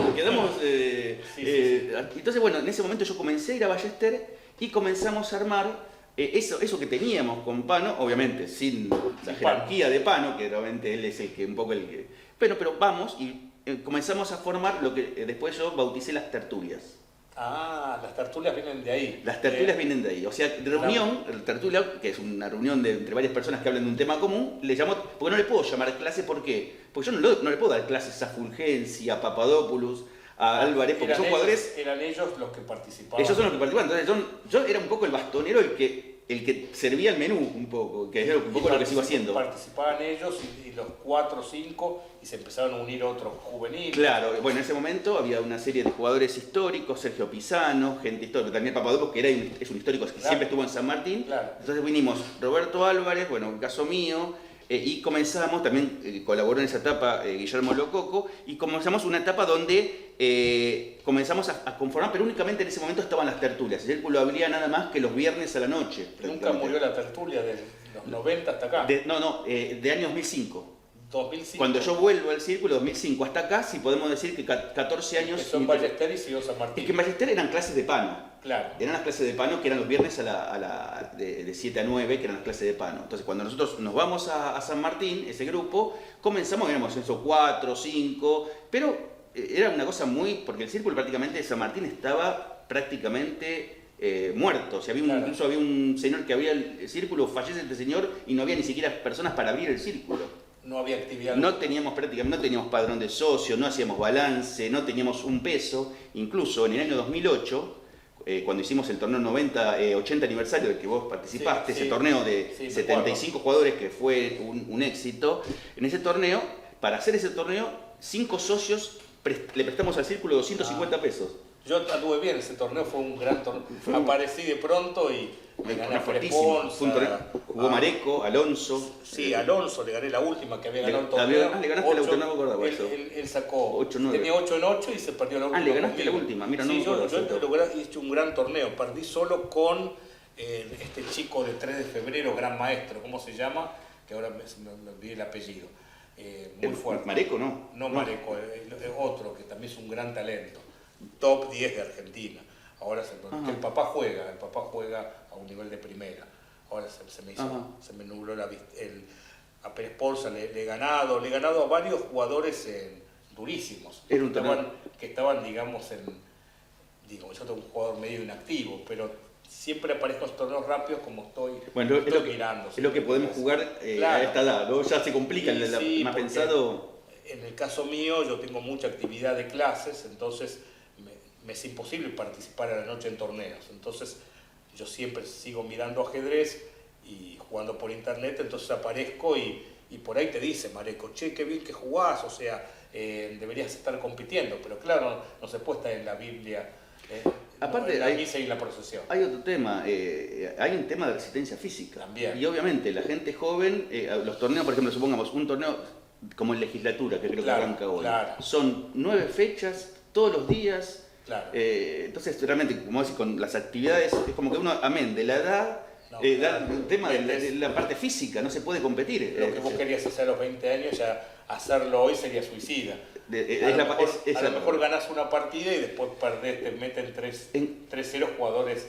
entonces, bueno, en ese momento yo comencé a ir a Ballester y comenzamos a armar eso que teníamos con Pano, obviamente sin la jerarquía de Pano, que realmente él es el que... Pero vamos y comenzamos a formar lo que después yo bauticé las tertulias. Ah, las tertulias vienen de ahí. Las tertulias vienen de ahí. O sea, reunión, tertulia, que es una reunión entre varias personas que hablan de un tema común, le llamo, porque no le puedo llamar clase, ¿por qué? Porque yo no le puedo dar clases a Fulgensi, a Papadopoulos, a Álvarez, porque son jugadores... Eran ellos los que participaban. Ellos son los que participaban. Entonces yo era un poco el bastonero, el que servía el menú un poco, que es un poco lo que sigo haciendo. Participaban ellos y los 4 o 5 y se empezaron a unir otros juveniles. Claro, bueno, en ese momento había una serie de jugadores históricos, Sergio Pisano, gente histórica, también Papadopoulos, que es un histórico que siempre estuvo en San Martín. Claro. Entonces vinimos Roberto Álvarez, bueno, el caso mío, y comenzamos, también colaboró en esa etapa Guillermo Lococo, y comenzamos una etapa donde comenzamos a conformar, pero únicamente en ese momento estaban las tertulias. El círculo abría nada más que los viernes a la noche. ¿Nunca murió la tertulia de los 90 hasta acá? De año 2005. 2005. Cuando yo vuelvo al círculo, 2005 hasta acá, sí podemos decir que 14 años... Que son Ballester y siguió San Martín. Es que en Ballester eran clases de Pano. Claro. Eran las clases de Pano que eran los viernes de 7 a 9, que eran las clases de Pano. Entonces cuando nosotros nos vamos a San Martín, ese grupo, comenzamos, éramos esos 4, 5, pero era una cosa porque el círculo prácticamente de San Martín estaba prácticamente muerto. O sea, incluso había un señor que abría el círculo, fallece este señor y no había ni siquiera personas para abrir el círculo. No había actividad. No teníamos padrón de socio, no hacíamos balance, no teníamos un peso. Incluso en el año 2008, cuando hicimos el torneo 80 aniversario del que vos participaste, ese torneo de 75 jugadores que fue un éxito, en ese torneo, para hacer ese torneo, 5 socios le prestamos al círculo 250 pesos. Yo anduve bien, ese torneo fue un gran torneo. Aparecí de pronto y me gané a jugó Mareco, Alonso. Sí, Alonso, le gané la última que había ganado el torneo. Le ganaste la última, no me acordaba eso. Él sacó, 8-9. Tenía 8 en 8 y se perdió la última. Le ganaste la última, mira, no me acuerdo. Yo he hecho un gran torneo, perdí solo con este chico de 3 de febrero, gran maestro, ¿cómo se llama? Que ahora me olvidé el apellido. Muy fuerte. ¿Mareco no? No Mareco, otro que también es un gran talento. Top 10 de Argentina. Ahora el papá juega a un nivel de primera. Ahora se me nubló a Pérez Polsa le he ganado a varios jugadores durísimos. Que estaban, digamos, yo tengo un jugador medio inactivo, pero siempre aparezco en torneos rápidos como estoy mirando. Es lo que podemos jugar a esta edad, ¿no? Ya se complica más pensado. En el caso mío, yo tengo mucha actividad de clases, entonces me es imposible participar a la noche en torneos. Entonces yo siempre sigo mirando ajedrez y jugando por internet, entonces aparezco y por ahí te dice Mareco, che, qué bien que jugás, o sea, deberías estar compitiendo, pero claro, no se puede estar en la Biblia, aparte, en la misa y en la procesión. Hay otro tema, hay un tema de resistencia física. También. Y obviamente la gente joven, los torneos, por ejemplo, supongamos un torneo como en legislatura, que creo que arranca hoy, son 9 fechas, todos los días. Claro. Entonces, realmente, como decís, con las actividades, es como que uno, amén, de la edad, el tema de la parte física, no se puede competir. Lo que vos querías hacer a los 20 años, ya hacerlo hoy sería suicida. A lo mejor ganás una partida y después perdés, te meten 3-0 jugadores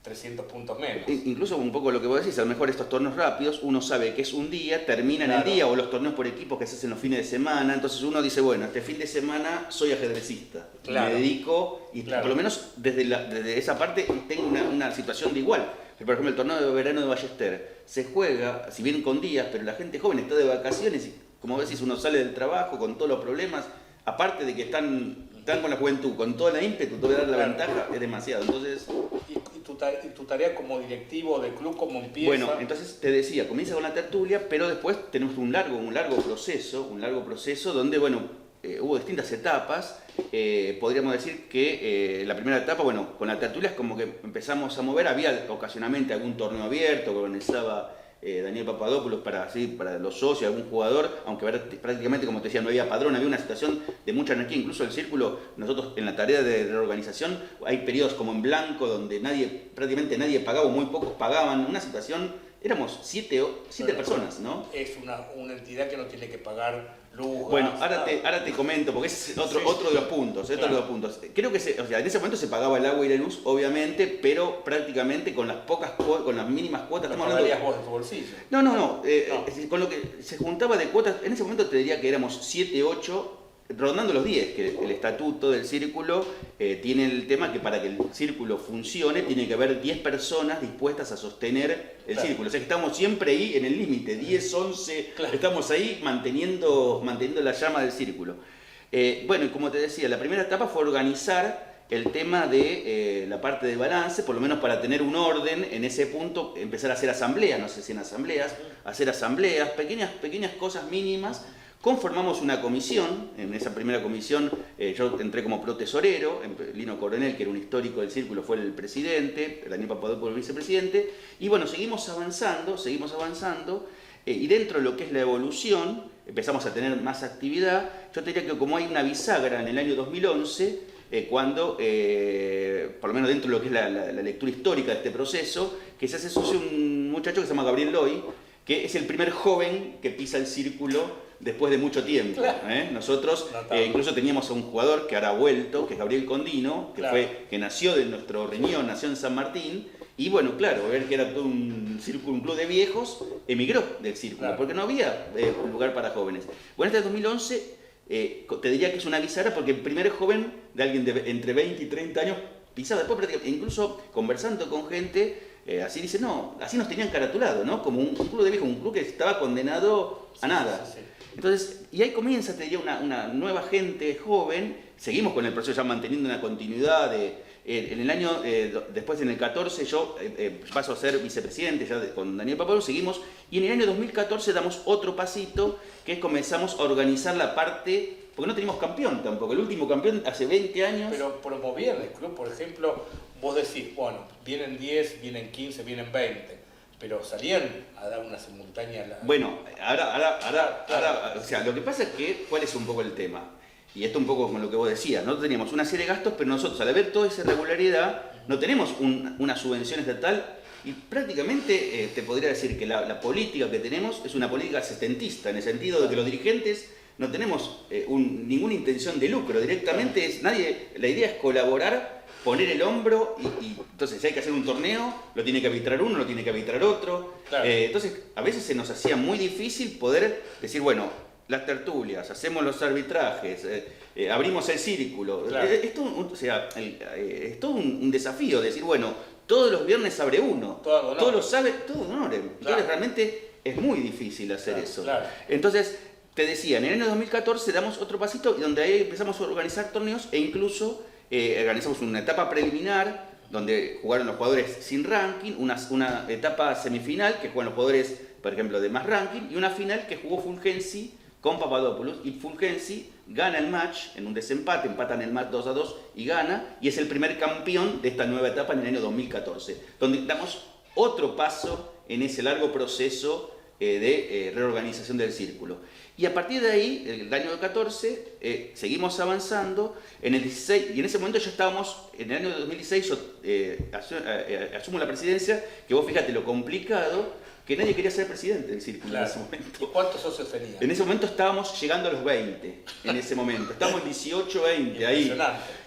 300 puntos menos. Incluso un poco lo que vos decís, a lo mejor estos torneos rápidos, uno sabe que es un día, termina en el día, o los torneos por equipos que se hacen los fines de semana, entonces uno dice, bueno, este fin de semana soy ajedrecista, me dedico, y por lo menos desde esa parte tengo una situación de igual. Por ejemplo, el torneo de verano de Ballester se juega, si bien con días, pero la gente joven está de vacaciones y, como decís, uno sale del trabajo con todos los problemas, aparte de que están están con la juventud, con toda la ímpetu, te voy a dar la ventaja, es demasiado. Entonces, ¿Y tu tarea como directivo del club cómo empieza? bueno, entonces te decía, comienza con la tertulia, pero después tenemos un largo proceso donde, bueno, hubo distintas etapas. Podríamos decir que la primera etapa, bueno, con la tertulia es como que empezamos a mover, había ocasionalmente algún torneo abierto que organizaba Daniel Papadopoulos para los socios, algún jugador, aunque prácticamente, como te decía, no había padrón, había una situación de mucha anarquía, incluso el círculo, nosotros en la tarea de reorganización, hay periodos como en blanco donde prácticamente nadie pagaba, o muy pocos pagaban, una situación, éramos siete personas, ¿no? Es una entidad que no tiene que pagar luz. Bueno, gas, ahora te comento, porque ese es otro de los puntos. Creo que en ese momento se pagaba el agua y la luz, obviamente, pero prácticamente con las mínimas cuotas. ¿No pagarías vos de tu bolsillo? No. Con lo que se juntaba de cuotas, en ese momento te diría que éramos 7, 8, rondando los 10, que el estatuto del círculo tiene el tema que para que el círculo funcione tiene que haber 10 personas dispuestas a sostener el círculo. O sea que estamos siempre ahí en el límite, 10, 11, estamos ahí manteniendo la llama del círculo. Bueno, y como te decía, la primera etapa fue organizar el tema de la parte de balance, por lo menos para tener un orden en ese punto, empezar a hacer asambleas, no sé si en asambleas, pequeñas cosas mínimas. Conformamos una comisión, en esa primera comisión yo entré como protesorero, Lino Coronel, que era un histórico del círculo, fue el presidente, Daniel Papadopoulos el vicepresidente, y bueno, seguimos avanzando, y dentro de lo que es la evolución, empezamos a tener más actividad. Yo te diría que como hay una bisagra en el año 2011, cuando, por lo menos dentro de lo que es la lectura histórica de este proceso, que se hace socio un muchacho que se llama Gabriel Loy, que es el primer joven que pisa el círculo después de mucho tiempo. Nosotros incluso teníamos a un jugador que ahora ha vuelto, que es Gabriel Condino, que nació de nuestro riñón, nació en San Martín, y bueno, claro, ver que era todo un club de viejos, emigró del círculo, porque no había lugar para jóvenes. Bueno, este 2011 te diría que es una bisagra porque el primer joven de alguien de entre 20 y 30 años pisaba, después incluso conversando con gente, así dice, no, así nos tenían caratulado, ¿no? Como un club de viejos, un club que estaba condenado a nada. Sí. Entonces, y ahí comienza, te diría, una nueva gente joven. Seguimos con el proceso ya manteniendo una continuidad. En el año, después en el 14 yo paso a ser vicepresidente ya con Daniel Papadopoulos, seguimos. Y en el año 2014 damos otro pasito, que es comenzamos a organizar la parte, porque no teníamos campeón tampoco. El último campeón hace 20 años. Pero promovían el club, por ejemplo, vos decís, bueno, vienen 10, vienen 15, vienen 20. Pero salían a dar una simultánea... Bueno, ahora, o sea, lo que pasa es que, ¿cuál es un poco el tema? Y esto un poco con lo que vos decías, nosotros teníamos una serie de gastos, pero nosotros al ver toda esa irregularidad, no tenemos una subvención estatal y prácticamente te podría decir que la política que tenemos es una política setentista, en el sentido de que los dirigentes no tenemos ninguna intención de lucro, directamente la idea es colaborar, poner el hombro y entonces si hay que hacer un torneo, lo tiene que arbitrar uno, lo tiene que arbitrar otro. Entonces a veces se nos hacía muy difícil poder decir, bueno, las tertulias, hacemos los arbitrajes, abrimos el círculo. Es todo un desafío decir, bueno, todos los viernes abre uno, todos los sábados, todo honor. Entonces realmente es muy difícil hacer eso. Entonces, te decía, en el año 2014 damos otro pasito y donde ahí empezamos a organizar torneos e incluso organizamos una etapa preliminar donde jugaron los jugadores sin ranking, una etapa semifinal que juegan los jugadores, por ejemplo, de más ranking, y una final que jugó Fulgenci con Papadopoulos, y Fulgenci gana el match en un desempate, empatan el match 2-2 y gana, y es el primer campeón de esta nueva etapa en el año 2014, donde damos otro paso en ese largo proceso de reorganización del círculo. Y a partir de ahí, el año 14, seguimos avanzando. En el 16, y en ese momento ya estábamos, en el año 2016 yo asumo la presidencia, que vos fíjate lo complicado, que nadie quería ser presidente del círculo en ese momento. ¿Y cuántos socios tenían? En ese momento estábamos llegando a los 20, en ese momento. Estábamos en 18, 20, ahí.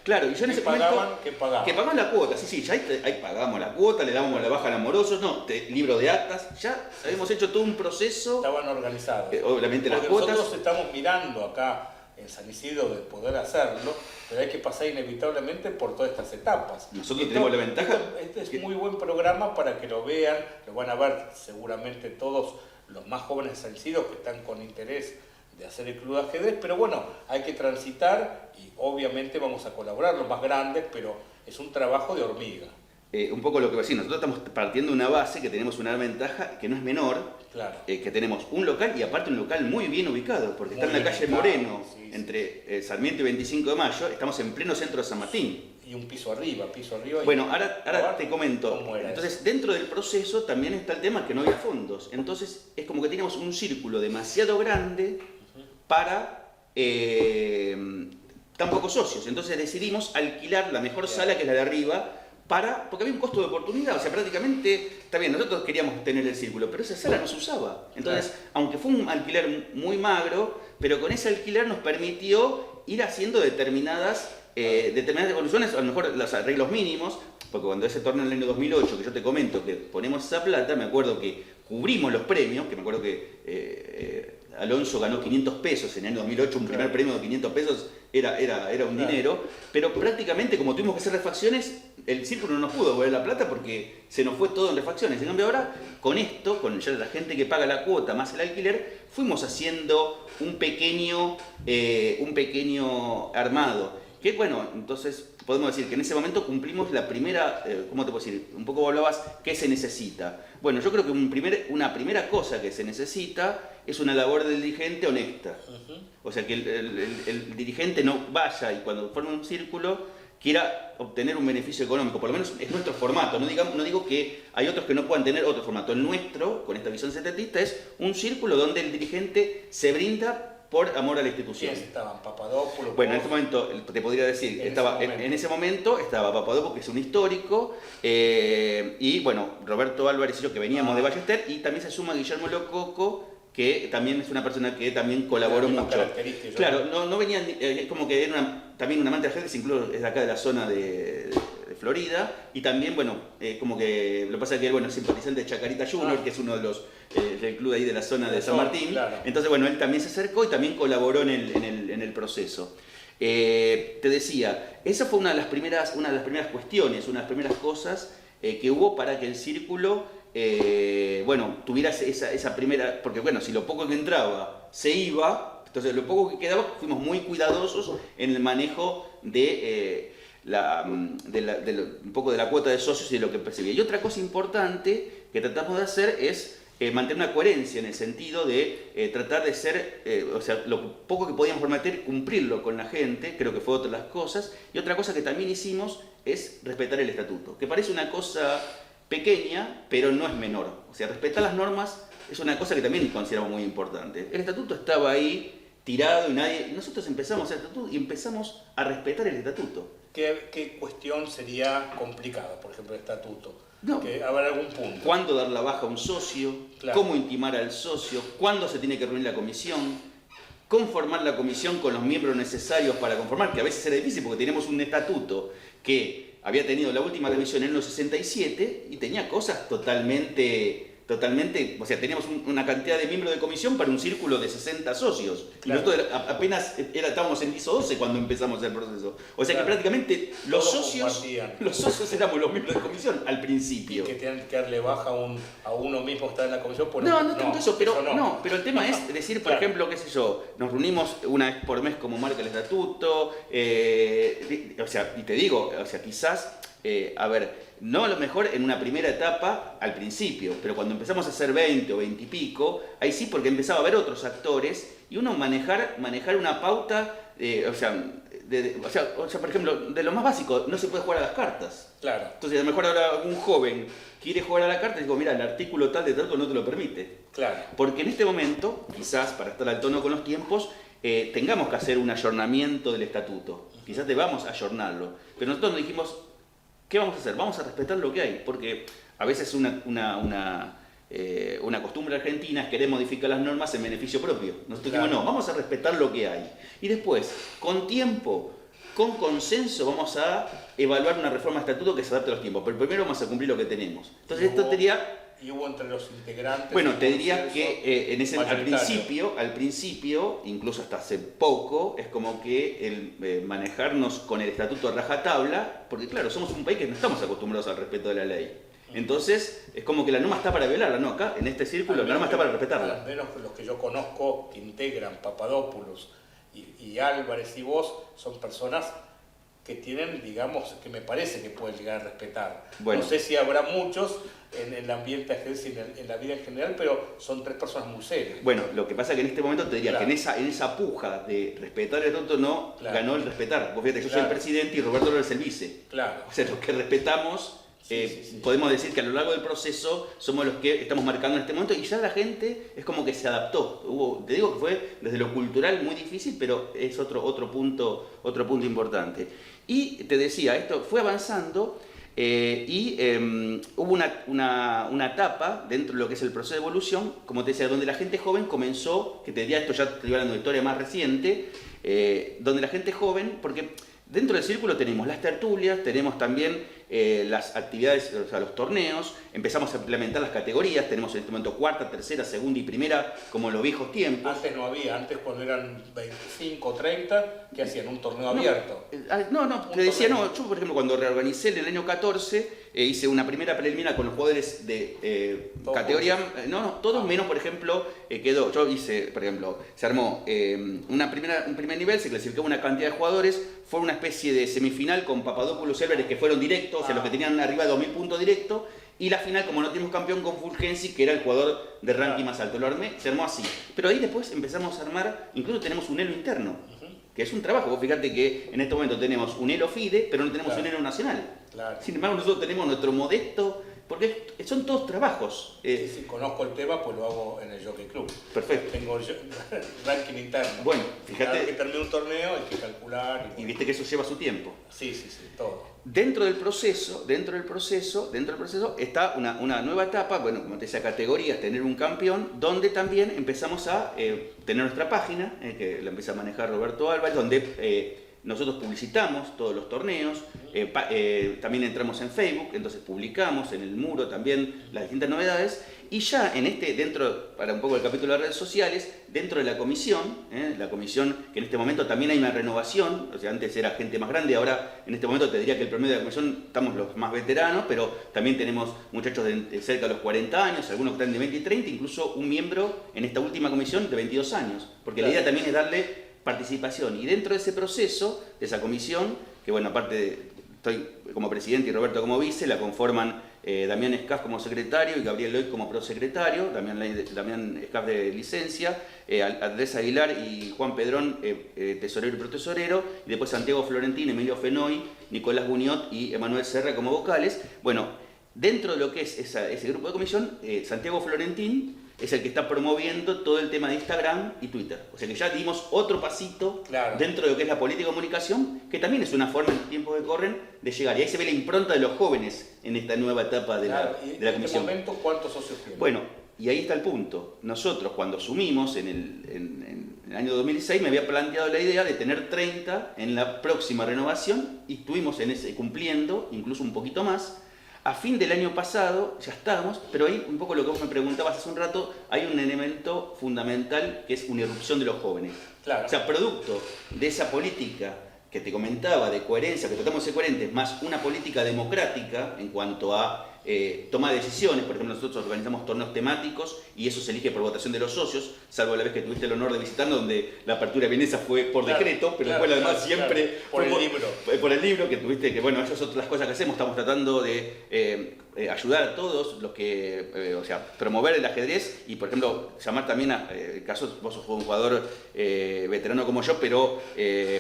Claro, y yo en ese momento... ¿Qué pagaban? Que pagaban la cuota, sí, ya ahí pagamos la cuota, le dábamos la baja al amoroso, libro de actas, ya habíamos hecho todo un proceso. Estaban organizados. Obviamente las Porque cuotas... nosotros estamos mirando acá en San Isidro de poder hacerlo, pero hay que pasar inevitablemente por todas estas etapas. Nosotros tenemos la ventaja... Este es un muy buen programa para que lo vean, lo van a ver seguramente todos los más jóvenes de San Isidro que están con interés de hacer el club de ajedrez, pero bueno, hay que transitar y obviamente vamos a colaborar los más grandes, pero es un trabajo de hormiga. Un poco lo que va a decir, nosotros estamos partiendo de una base que tenemos una ventaja que no es menor, Claro. Que tenemos un local y aparte un local muy bien ubicado, porque Muy está en la bien calle ubicado, Moreno, sí, entre Sarmiento y 25 de Mayo, estamos en pleno centro de San Martín. Y un piso arriba. Bueno, ahora te comento. ¿Cómo era Entonces, eso? dentro del proceso también está el tema que no había fondos. Entonces, es como que teníamos un círculo demasiado grande para tan pocos socios. Entonces decidimos alquilar la mejor sala, que es la de arriba, porque había un costo de oportunidad. O sea, prácticamente, está bien, nosotros queríamos tener el círculo, pero esa sala no se usaba. Entonces, aunque fue un alquiler muy magro, pero con ese alquiler nos permitió ir haciendo determinadas evoluciones, a lo mejor los arreglos mínimos, porque cuando ese torneo en el año 2008, que yo te comento que ponemos esa plata, me acuerdo que cubrimos los premios, que me acuerdo que Alonso ganó 500 pesos en el año 2008, un primer premio de 500 pesos era un dinero, pero prácticamente como tuvimos que hacer refacciones, el círculo no nos pudo devolver la plata porque se nos fue todo en refacciones. En cambio ahora, con esto, con ya la gente que paga la cuota más el alquiler, fuimos haciendo un pequeño armado. Que bueno, entonces podemos decir que en ese momento cumplimos la primera, ¿cómo te puedo decir? Un poco hablabas, ¿qué se necesita? Bueno, yo creo que una primera cosa que se necesita es una labor del dirigente honesta. O sea, que el dirigente no vaya y cuando forma un círculo quiera obtener un beneficio económico. Por lo menos es nuestro formato. No digo que hay otros que no puedan tener otro formato. El nuestro, con esta visión setentista, es un círculo donde el dirigente se brinda por amor a la institución. ¿Quiénes estaban? Papadopoulos. Bueno, en este momento te podría decir, en ese momento estaba Papadopoulos, que es un histórico, y bueno, Roberto Álvarez y yo, que veníamos de Ballester, y también se suma Guillermo Lococo, que también es una persona que también colaboró mucho. Claro, no venían, como que era también un amante de ajedrez, incluso es de acá de la zona de Florida, y también, bueno, como que lo que pasa es que él, bueno, es simpatizante de Chacarita Junior, que es uno de los del club ahí de la zona de San Martín. Claro. Entonces, bueno, él también se acercó y también colaboró en el proceso. Te decía, esa fue una de las primeras cuestiones, una de las primeras cosas que hubo para que el círculo, bueno, tuviera esa primera, porque bueno, si lo poco que entraba se iba, entonces lo poco que quedaba, fuimos muy cuidadosos en el manejo de un poco de la cuota de socios y de lo que percibía. Y otra cosa importante que tratamos de hacer es mantener una coherencia en el sentido de tratar de ser, o sea, lo poco que podíamos prometer, cumplirlo con la gente, creo que fue otra de las cosas. Y otra cosa que también hicimos es respetar el estatuto, que parece una cosa pequeña, pero no es menor. O sea, respetar las normas es una cosa que también consideramos muy importante. El estatuto estaba ahí tirado y nosotros empezamos el estatuto y empezamos a respetar el estatuto. ¿Qué cuestión sería complicada, por ejemplo, el estatuto? No. Que habrá algún punto. ¿Cuándo dar la baja a un socio? Claro. ¿Cómo intimar al socio? ¿Cuándo se tiene que reunir la comisión? Conformar la comisión con los miembros necesarios para conformar, que a veces era difícil porque teníamos un estatuto que había tenido la última revisión en el 67 y tenía cosas totalmente, o sea, teníamos una cantidad de miembros de comisión para un círculo de 60 socios. Claro. Y nosotros apenas estábamos en ISO 12 cuando empezamos el proceso. O sea, claro, que prácticamente los socios éramos los miembros de comisión al principio. Y que tengan que darle baja a uno mismo que está en la comisión. No tanto eso, pero el tema es decir, por ejemplo, qué sé yo, nos reunimos una vez por mes como marca el estatuto, o sea, y te digo, o sea, quizás, a ver, no a lo mejor en una primera etapa al principio, pero cuando empezamos a hacer 20 o 20 y pico, ahí sí, porque empezaba a haber otros actores y uno manejar una pauta, o sea, por ejemplo, de lo más básico, no se puede jugar a las cartas. Claro. Entonces, a lo mejor ahora algún joven quiere jugar a la carta y digo, mira, el artículo tal de trato no te lo permite. Claro. Porque en este momento, quizás para estar al tono con los tiempos, tengamos que hacer un ayornamiento del estatuto. Quizás debamos ayornarlo. Pero nosotros nos dijimos, ¿qué vamos a hacer? Vamos a respetar lo que hay, porque a veces una costumbre argentina es querer modificar las normas en beneficio propio. Nosotros dijimos, no, vamos a respetar lo que hay. Y después, con tiempo, con consenso, vamos a evaluar una reforma de estatuto que se adapte a los tiempos. Pero primero vamos a cumplir lo que tenemos. Entonces esto sería... ¿Y hubo entre los integrantes? Bueno, te diría que al principio, incluso hasta hace poco, es como que el manejarnos con el estatuto a rajatabla, porque claro, somos un país que no estamos acostumbrados al respeto de la ley. Entonces, es como que la norma está para violarla, ¿no? Acá, en este círculo, la norma está para respetarla. Al menos los que yo conozco que integran Papadopoulos y Álvarez y vos son personas que tienen, digamos, que me parece que pueden llegar a respetar. Bueno. No sé si habrá muchos en el ambiente ajedrez y en la vida en general, pero son 3 personas muy serias. Bueno, lo que pasa es que en este momento te diría claro. que en esa puja de respetar el otro no claro. ganó el respetar. Vos fíjate, yo soy el presidente y Roberto López es el vice. Claro. O sea, los que respetamos, podemos decir que a lo largo del proceso somos los que estamos marcando en este momento y ya la gente es como que se adaptó. Te digo que fue desde lo cultural muy difícil, pero es otro punto importante. Y te decía, esto fue avanzando hubo una etapa dentro de lo que es el proceso de evolución, como te decía, donde la gente joven comenzó, que te diría esto, ya te estoy hablando de historia más reciente, donde la gente joven, porque dentro del círculo tenemos las tertulias, tenemos también las actividades, o sea, los torneos, empezamos a implementar las categorías, tenemos en este momento cuarta, tercera, segunda y primera, como en los viejos tiempos. Antes no había, antes cuando eran 25, 30, ¿qué hacían? ¿Un torneo abierto? No, te decía, no, yo por ejemplo cuando reorganicé en el año 14, hice una primera preliminar con los jugadores de categoría, todos menos, por ejemplo, yo hice, por ejemplo, se armó un primer nivel, se clasificó una cantidad de jugadores, fue una especie de semifinal con Papadopoulos y Álvarez que fueron directos, o sea, los que tenían arriba de 2000 puntos directos, y la final, como no tenemos campeón, con Fulgensi, que era el jugador de ranking más alto. Lo armé, se armó así. Pero ahí después empezamos a armar, incluso tenemos un elo interno, que es un trabajo. Vos fíjate que en este momento tenemos un elo FIDE, pero no tenemos un elo nacional. Claro. Sin embargo, nosotros tenemos nuestro modesto, porque son todos trabajos. Si conozco el tema, pues lo hago en el Jockey Club. Perfecto. Tengo ranking interno. Bueno, fíjate. Cada vez que termine un torneo hay que calcular. Y viste que eso lleva su tiempo. Sí, todo. Dentro del proceso está una nueva etapa, bueno, como te decía, categorías, tener un campeón, donde también empezamos a tener nuestra página, que la empieza a manejar Roberto Álvarez, donde nosotros publicitamos todos los torneos, también entramos en Facebook, entonces publicamos en el muro también las distintas novedades, y ya para un poco el capítulo de redes sociales, dentro de la comisión que en este momento también hay una renovación, o sea, antes era gente más grande, ahora en este momento te diría que el promedio de la comisión estamos los más veteranos, pero también tenemos muchachos de cerca de los 40 años, algunos que están de 20 y 30, incluso un miembro en esta última comisión de 22 años, porque la idea también es darle participación, y dentro de ese proceso, de esa comisión, que bueno, aparte estoy como presidente y Roberto como vice, la conforman Damián Escaf como secretario y Gabriel Loy como prosecretario, Damián Escaf de licencia, Andrés Aguilar y Juan Pedrón, tesorero y protesorero, y después Santiago Florentín, Emilio Fenoy, Nicolás Buñot y Emanuel Serra como vocales. Bueno, dentro de lo que es ese grupo de comisión, Santiago Florentín es el que está promoviendo todo el tema de Instagram y Twitter. O sea que ya dimos otro pasito dentro de lo que es la política de comunicación, que también es una forma en los tiempos que corren de llegar. Y ahí se ve la impronta de los jóvenes en esta nueva etapa de la comisión. ¿En este momento cuántos socios tienen? Bueno, y ahí está el punto. Nosotros cuando asumimos en el año 2016 me había planteado la idea de tener 30 en la próxima renovación y estuvimos cumpliendo, incluso un poquito más. A fin del año pasado ya estábamos, pero ahí un poco lo que vos me preguntabas hace un rato, hay un elemento fundamental que es una irrupción de los jóvenes. Claro. O sea, producto de esa política que te comentaba de coherencia, que tratamos de ser coherentes, más una política democrática en cuanto a toma de decisiones. Por ejemplo, nosotros organizamos torneos temáticos y eso se elige por votación de los socios, salvo la vez que tuviste el honor de visitarnos, donde la apertura vienesa fue por decreto, pero después además siempre por el libro. Por el libro que tuviste, que bueno, esas son las cosas que hacemos, estamos tratando de ayudar a todos los que, o sea, promover el ajedrez y, por ejemplo, llamar también el caso, vos sos un jugador veterano como yo, pero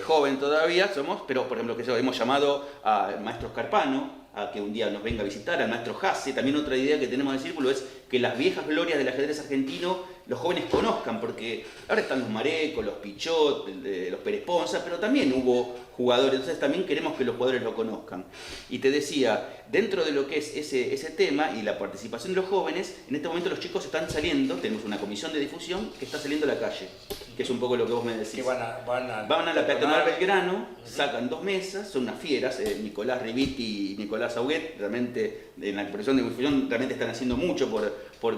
joven todavía somos, pero por ejemplo, que hemos llamado al maestro Scarpano, a que un día nos venga a visitar, al maestro Hasse. También otra idea que tenemos en el círculo es que las viejas glorias del ajedrez argentino los jóvenes conozcan, porque ahora están los Marecos, los Pichot, los Pérez Ponza, pero también hubo jugadores, entonces también queremos que los jugadores lo conozcan. Y te decía, dentro de lo que es ese tema y la participación de los jóvenes, en este momento los chicos están saliendo, tenemos una comisión de difusión que está saliendo a la calle, que es un poco lo que vos me decís. Que van a la peatonal Belgrano, sacan 2 mesas, son unas fieras, Nicolás Riviti y Nicolás Auguet, realmente en la comisión de difusión realmente están haciendo mucho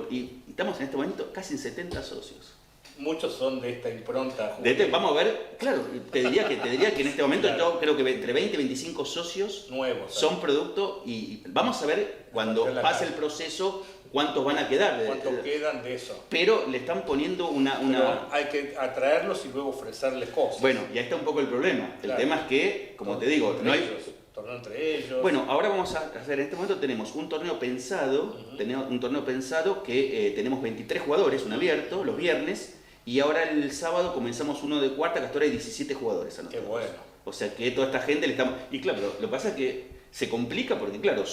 y estamos en este momento casi en 70 socios. Muchos son de esta impronta juvenil. Vamos a ver, claro, te diría que en este momento Claro. yo creo que entre 20 y 25 socios Nuevos. son producto y vamos a ver cuando pase el proceso cuántos van a quedar. ¿Cuántos quedan de eso? Pero le están poniendo Pero hay que atraerlos y luego ofrecerles cosas. Bueno, y ahí está un poco el problema. El tema es que, como te digo, no hay... Torneo entre ellos. Bueno, ahora vamos a hacer, en este momento tenemos un torneo pensado, que tenemos 23 jugadores, un abierto, los viernes, y ahora el sábado comenzamos uno de cuarta, que hasta ahora hay 17 jugadores. Qué bueno. O sea que toda esta gente le estamos... Y claro, lo que pasa es que se complica porque, claro,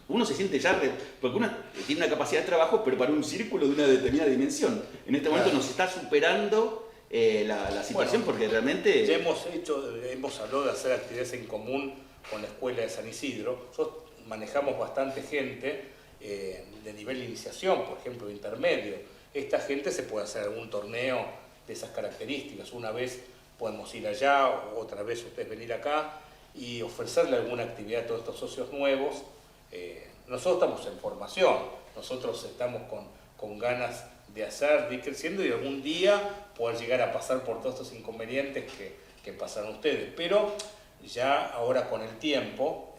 uno se siente ya... Porque uno tiene una capacidad de trabajo, pero para un círculo de una determinada dimensión. En este momento nos está superando la situación, porque realmente... Ya hemos hablado de hacer actividades en común con la escuela de San Isidro. Nosotros manejamos bastante gente de nivel de iniciación, por ejemplo, intermedio. Esta gente se puede hacer algún torneo de esas características. Una vez podemos ir allá, otra vez ustedes venir acá y ofrecerle alguna actividad a todos estos socios nuevos. Nosotros estamos en formación, nosotros estamos con ganas de hacer, de ir creciendo y algún día poder llegar a pasar por todos estos inconvenientes que pasaron ustedes. Pero ya ahora con el tiempo,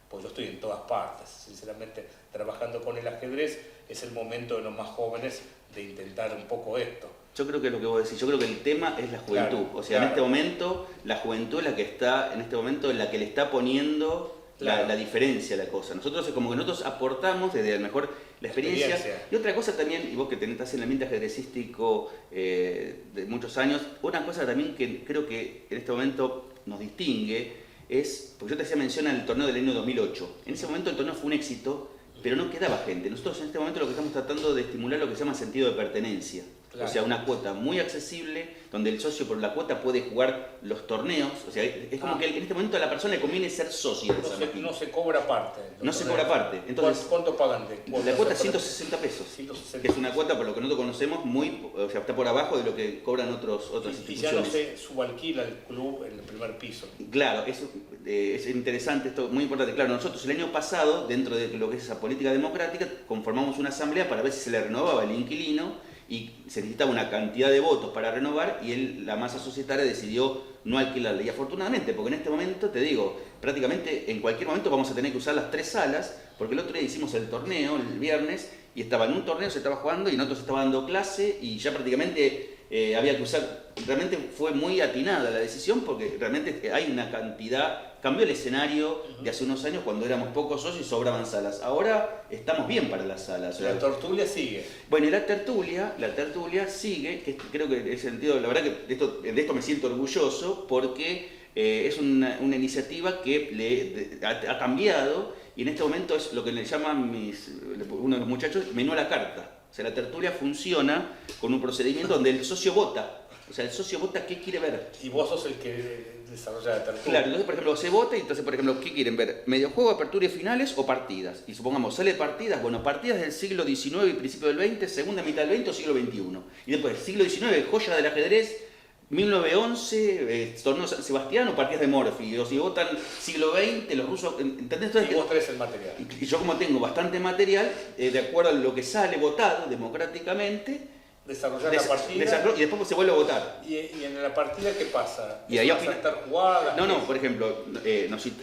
pues yo estoy en todas partes, sinceramente trabajando con el ajedrez, es el momento de los más jóvenes de intentar un poco esto. Yo creo que es lo que vos decís, yo creo que el tema es la juventud. Claro, o sea, en este momento, la juventud es la que está, en este momento, en la que le está poniendo la diferencia a la cosa. Nosotros es como que nosotros aportamos desde a lo mejor la experiencia. Y otra cosa también, y vos que estás en el ambiente ajedrecístico de muchos años, una cosa también que creo que en este momento nos distingue es, porque yo te hacía mención al torneo del año 2008. En ese momento el torneo fue un éxito, pero no quedaba gente. Nosotros en este momento lo que estamos tratando de estimular es lo que se llama sentido de pertenencia. Claro. O sea, una cuota muy accesible, donde el socio por la cuota puede jugar los torneos. O sea, es como que en este momento a la persona le conviene ser socio de esa máquina. No se cobra parte. No se cobra parte. Entonces, ¿cuánto pagan de cuota? La cuota es 160 pesos. 160. Que es una cuota, por lo que nosotros conocemos, o sea, está por abajo de lo que cobran otras instituciones. Y ya no se subalquila el club en el primer piso. Claro, eso es interesante, esto muy importante. Claro, nosotros el año pasado, dentro de lo que es esa política democrática, conformamos una asamblea para ver si se le renovaba el inquilino y se necesitaba una cantidad de votos para renovar y la masa societaria decidió no alquilarle. Y afortunadamente, porque en este momento, te digo, prácticamente en cualquier momento vamos a tener que usar las 3 salas, porque el otro día hicimos el torneo, el viernes, y estaba en un torneo, se estaba jugando, y en otro se estaba dando clase, y ya prácticamente había que usar. Realmente fue muy atinada la decisión, porque realmente hay una cantidad. Cambió el escenario de hace unos años cuando éramos pocos socios y sobraban salas. Ahora estamos bien para las salas. La tertulia sigue. Bueno, y la tertulia sigue, que creo que en ese sentido, la verdad que de esto me siento orgulloso, porque es una iniciativa que ha cambiado, y en este momento es lo que le llaman uno de los muchachos menú a la carta. O sea, la tertulia funciona con un procedimiento donde el socio vota. O sea, el socio vota qué quiere ver. Y vos sos el que desarrolla la tertulia. Claro, entonces, por ejemplo, se vota y entonces, por ejemplo, ¿qué quieren ver? ¿Mediojuego, apertura y finales o partidas? Y supongamos, sale partidas, bueno, partidas del siglo XIX y principio del XX, segunda mitad del XX o siglo XXI. Y después, siglo XIX, joya del ajedrez, 1911, torneo San Sebastián o partidas de Morphy. O si votan siglo XX, los rusos, ¿entendés? Entonces, y vos traes el material. Y yo como tengo bastante material, de acuerdo a lo que sale votado democráticamente, desarrollar la partida. Y después se vuelve a votar. ¿Y en la partida qué pasa? Y ahí ¿Vas a estar jugadas? No, por ejemplo,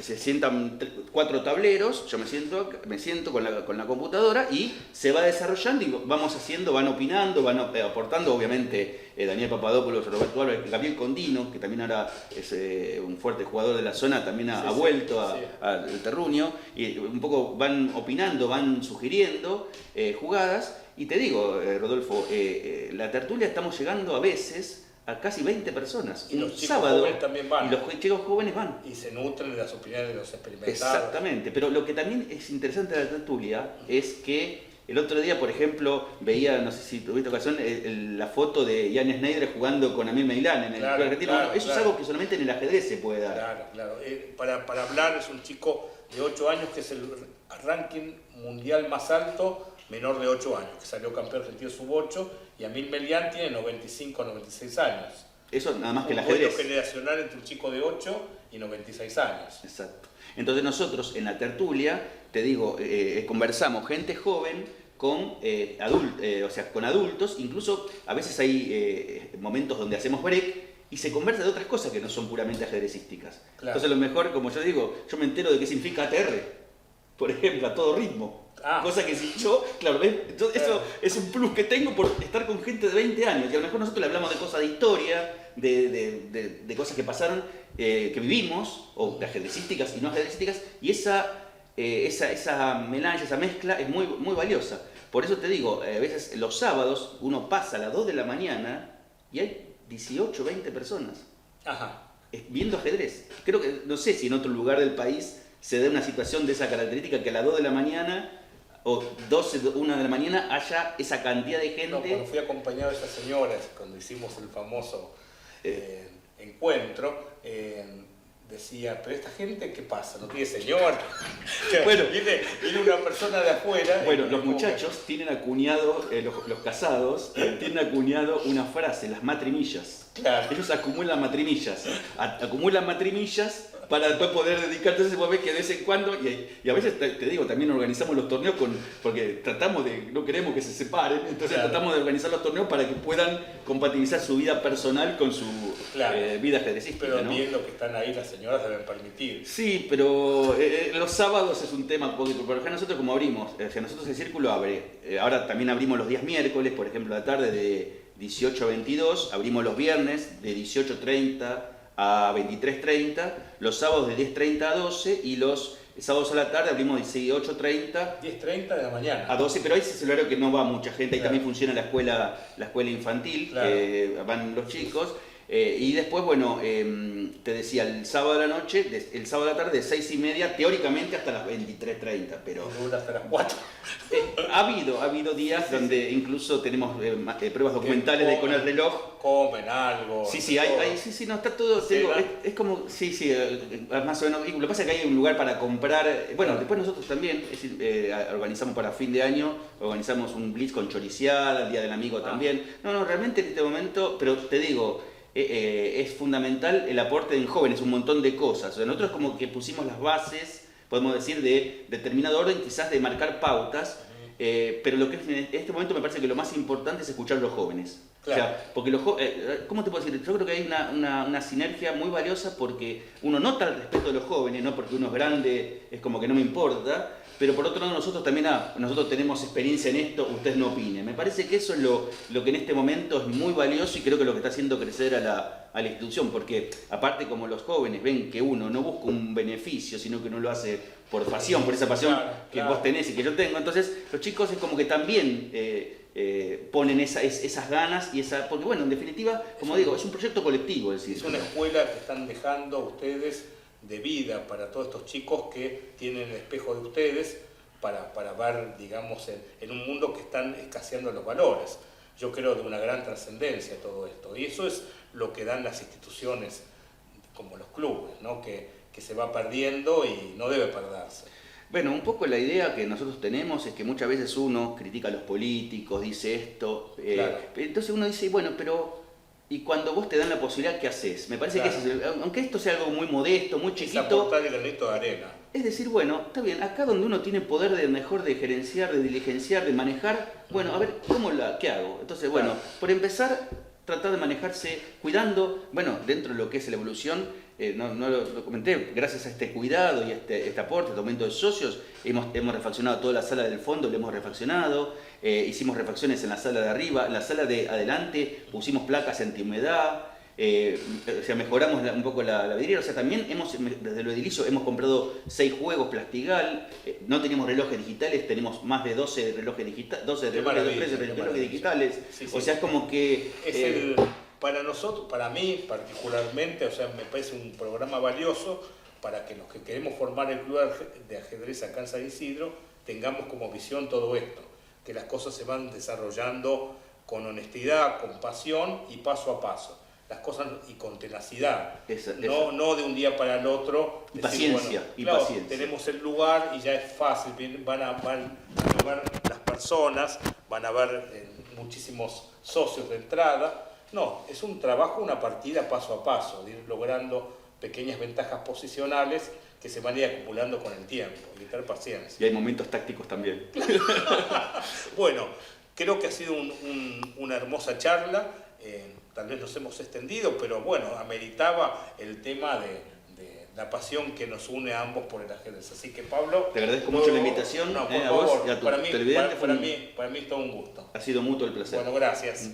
se sientan 4 tableros, yo me siento con la computadora y se va desarrollando y vamos haciendo, van opinando, van aportando, obviamente, Daniel Papadopoulos, Roberto Álvarez, Gabriel Condino, que también ahora es un fuerte jugador de la zona, también ha vuelto al terruño, y un poco van opinando, van sugiriendo jugadas. Y te digo, Rodolfo, la tertulia estamos llegando a veces a casi 20 personas. Y los chicos sábado, jóvenes también van. Y los chicos jóvenes van. Y se nutren de las opiniones de los experimentados. Exactamente, pero lo que también es interesante de la tertulia es que el otro día, por ejemplo, veía, no sé si tuviste ocasión, la foto de Jan Schneider jugando con Amir Meilán en el club argentino. Bueno, eso es algo que solamente en el ajedrez se puede dar. Claro. Para hablar, es un chico de 8 años que es el ranking mundial más alto, menor de 8 años, que salió campeón argentino sub-8, y Amir Meilán tiene 95, 96 años. Eso nada más que el ajedrez. Un vuelo generacional entre un chico de 8 y 96 años. Exacto. Entonces nosotros en la tertulia, te digo, conversamos gente joven con, o sea, con adultos, incluso a veces hay momentos donde hacemos break y se conversa de otras cosas que no son puramente ajedrecísticas. Claro. Entonces a lo mejor, como yo digo, yo me entero de qué significa ATR, por ejemplo, a todo ritmo. Cosa que si yo, claro, ¿ves? Entonces, eso es un plus que tengo por estar con gente de 20 años, y a lo mejor nosotros le hablamos de cosas de historia, de cosas que pasaron, que vivimos, o de ajedrecísticas y no ajedrecísticas, y esa melange, esa mezcla es muy, muy valiosa. Por eso te digo, a veces los sábados uno pasa a las 2 de la mañana y hay 18, 20 personas viendo ajedrez. Creo que, no sé si en otro lugar del país se da una situación de esa característica, que a las 2 de la mañana o 12, 1 de la mañana haya esa cantidad de gente. No, cuando fui acompañado de esas señoras, cuando hicimos el famoso encuentro, decía, pero esta gente, ¿qué pasa? ¿No tiene señor? Bueno, viene una persona de afuera. Bueno, los muchachos tienen acuñado, los casados, tienen acuñado una frase, las matrimillas. Claro. Ellos acumulan matrimillas. Acumulan matrimillas para después poder dedicarte. Entonces vos ves que de vez en cuando, y a veces te digo, también organizamos los torneos porque tratamos no queremos que se separen, entonces tratamos de organizar los torneos para que puedan compatibilizar su vida personal con su vida ajedrecística. Pero viendo que están ahí, las señoras deben permitir. Sí, pero los sábados es un tema, porque por ejemplo nosotros como abrimos, nosotros el círculo abre, ahora también abrimos los días miércoles, por ejemplo, a la tarde de 18 a 22, abrimos los viernes de 18:30 a 23:30, los sábados de 10:30 a 12 y los sábados a la tarde abrimos de 18:30 10:30 de la mañana a 12, pero ahí es el horario que no va mucha gente, ahí también funciona la escuela infantil, van los chicos. Y después, bueno, te decía, el sábado de la noche, el sábado de la tarde de 6:30, teóricamente hasta las 23:30, pero... dura hasta las 4. Ha habido días donde incluso tenemos pruebas documentales con el reloj. Comen algo. Sí, no, está todo, te digo, es como, más o menos, lo que pasa es que hay un lugar para comprar, bueno, después nosotros también, organizamos para fin de año, organizamos un blitz con choriciada, el Día del Amigo también. No, realmente en este momento, pero te digo, es fundamental el aporte en jóvenes, un montón de cosas. O sea, nosotros como que pusimos las bases, podemos decir, de determinado orden, quizás de marcar pautas, pero lo que es, en este momento me parece que lo más importante es escuchar a los jóvenes. Claro. O sea, porque los ¿cómo te puedo decir? Yo creo que hay una sinergia muy valiosa porque uno nota el respeto de los jóvenes, no porque uno es grande, es como que no me importa, pero por otro lado nosotros también, nosotros tenemos experiencia en esto, ustedes no opinen. Me parece que eso es lo que en este momento es muy valioso y creo que lo que está haciendo crecer a la institución, porque aparte como los jóvenes ven que uno no busca un beneficio, sino que uno lo hace por pasión, por esa pasión que vos tenés y que yo tengo, entonces los chicos es como que también ponen esas ganas y porque bueno, en definitiva, como digo, es un proyecto colectivo. Es una escuela que están dejando ustedes de vida para todos estos chicos que tienen el espejo de ustedes para ver, digamos, en un mundo que están escaseando los valores. Yo creo de una gran trascendencia todo esto, y eso es lo que dan las instituciones como los clubes, ¿no? que se va perdiendo y no debe perderse. Bueno, un poco la idea que nosotros tenemos es que muchas veces uno critica a los políticos, dice esto, entonces uno dice, bueno, pero ¿y cuando vos te dan la posibilidad, qué haces? Me parece que aunque esto sea algo muy modesto, muy chiquito... Es aportar el granito de arena. Es decir, bueno, está bien, acá donde uno tiene poder de gerenciar, de diligenciar, de manejar, bueno, a ver, ¿qué hago? Entonces, bueno, por empezar, tratar de manejarse cuidando, bueno, dentro de lo que es la evolución, no lo comenté, gracias a este cuidado y este aporte, este aumento de socios, hemos refaccionado toda la sala del fondo, lo hemos refaccionado, hicimos refacciones en la sala de arriba, en la sala de adelante pusimos placas antihumedad, o sea, mejoramos un poco la vidriera, o sea, también desde lo edilicio hemos comprado 6 juegos Plastigal, no teníamos relojes digitales, tenemos más de 12 relojes digitales, 13 relojes digitales, o sea, es como que... Para nosotros, para mí particularmente, o sea, me parece un programa valioso para que los que queremos formar el club de ajedrez acá en San Isidro tengamos como visión todo esto, que las cosas se van desarrollando con honestidad, con pasión y paso a paso. Las cosas y con tenacidad, no de un día para el otro. Y decir, paciencia, paciencia. Tenemos el lugar y ya es fácil, van a ver las personas, van a ver muchísimos socios de entrada. No, es un trabajo, una partida paso a paso, de ir logrando pequeñas ventajas posicionales que se van a ir acumulando con el tiempo, y tener paciencia. Y hay momentos tácticos también. Bueno, creo que ha sido una hermosa charla, tal vez nos hemos extendido, pero bueno, ameritaba el tema de la pasión que nos une a ambos por el ajedrez. Así que Pablo... Te agradezco mucho la invitación, no, por a favor, vos y a tu para mí televidente. es todo un gusto. Ha sido mutuo el placer. Bueno, gracias.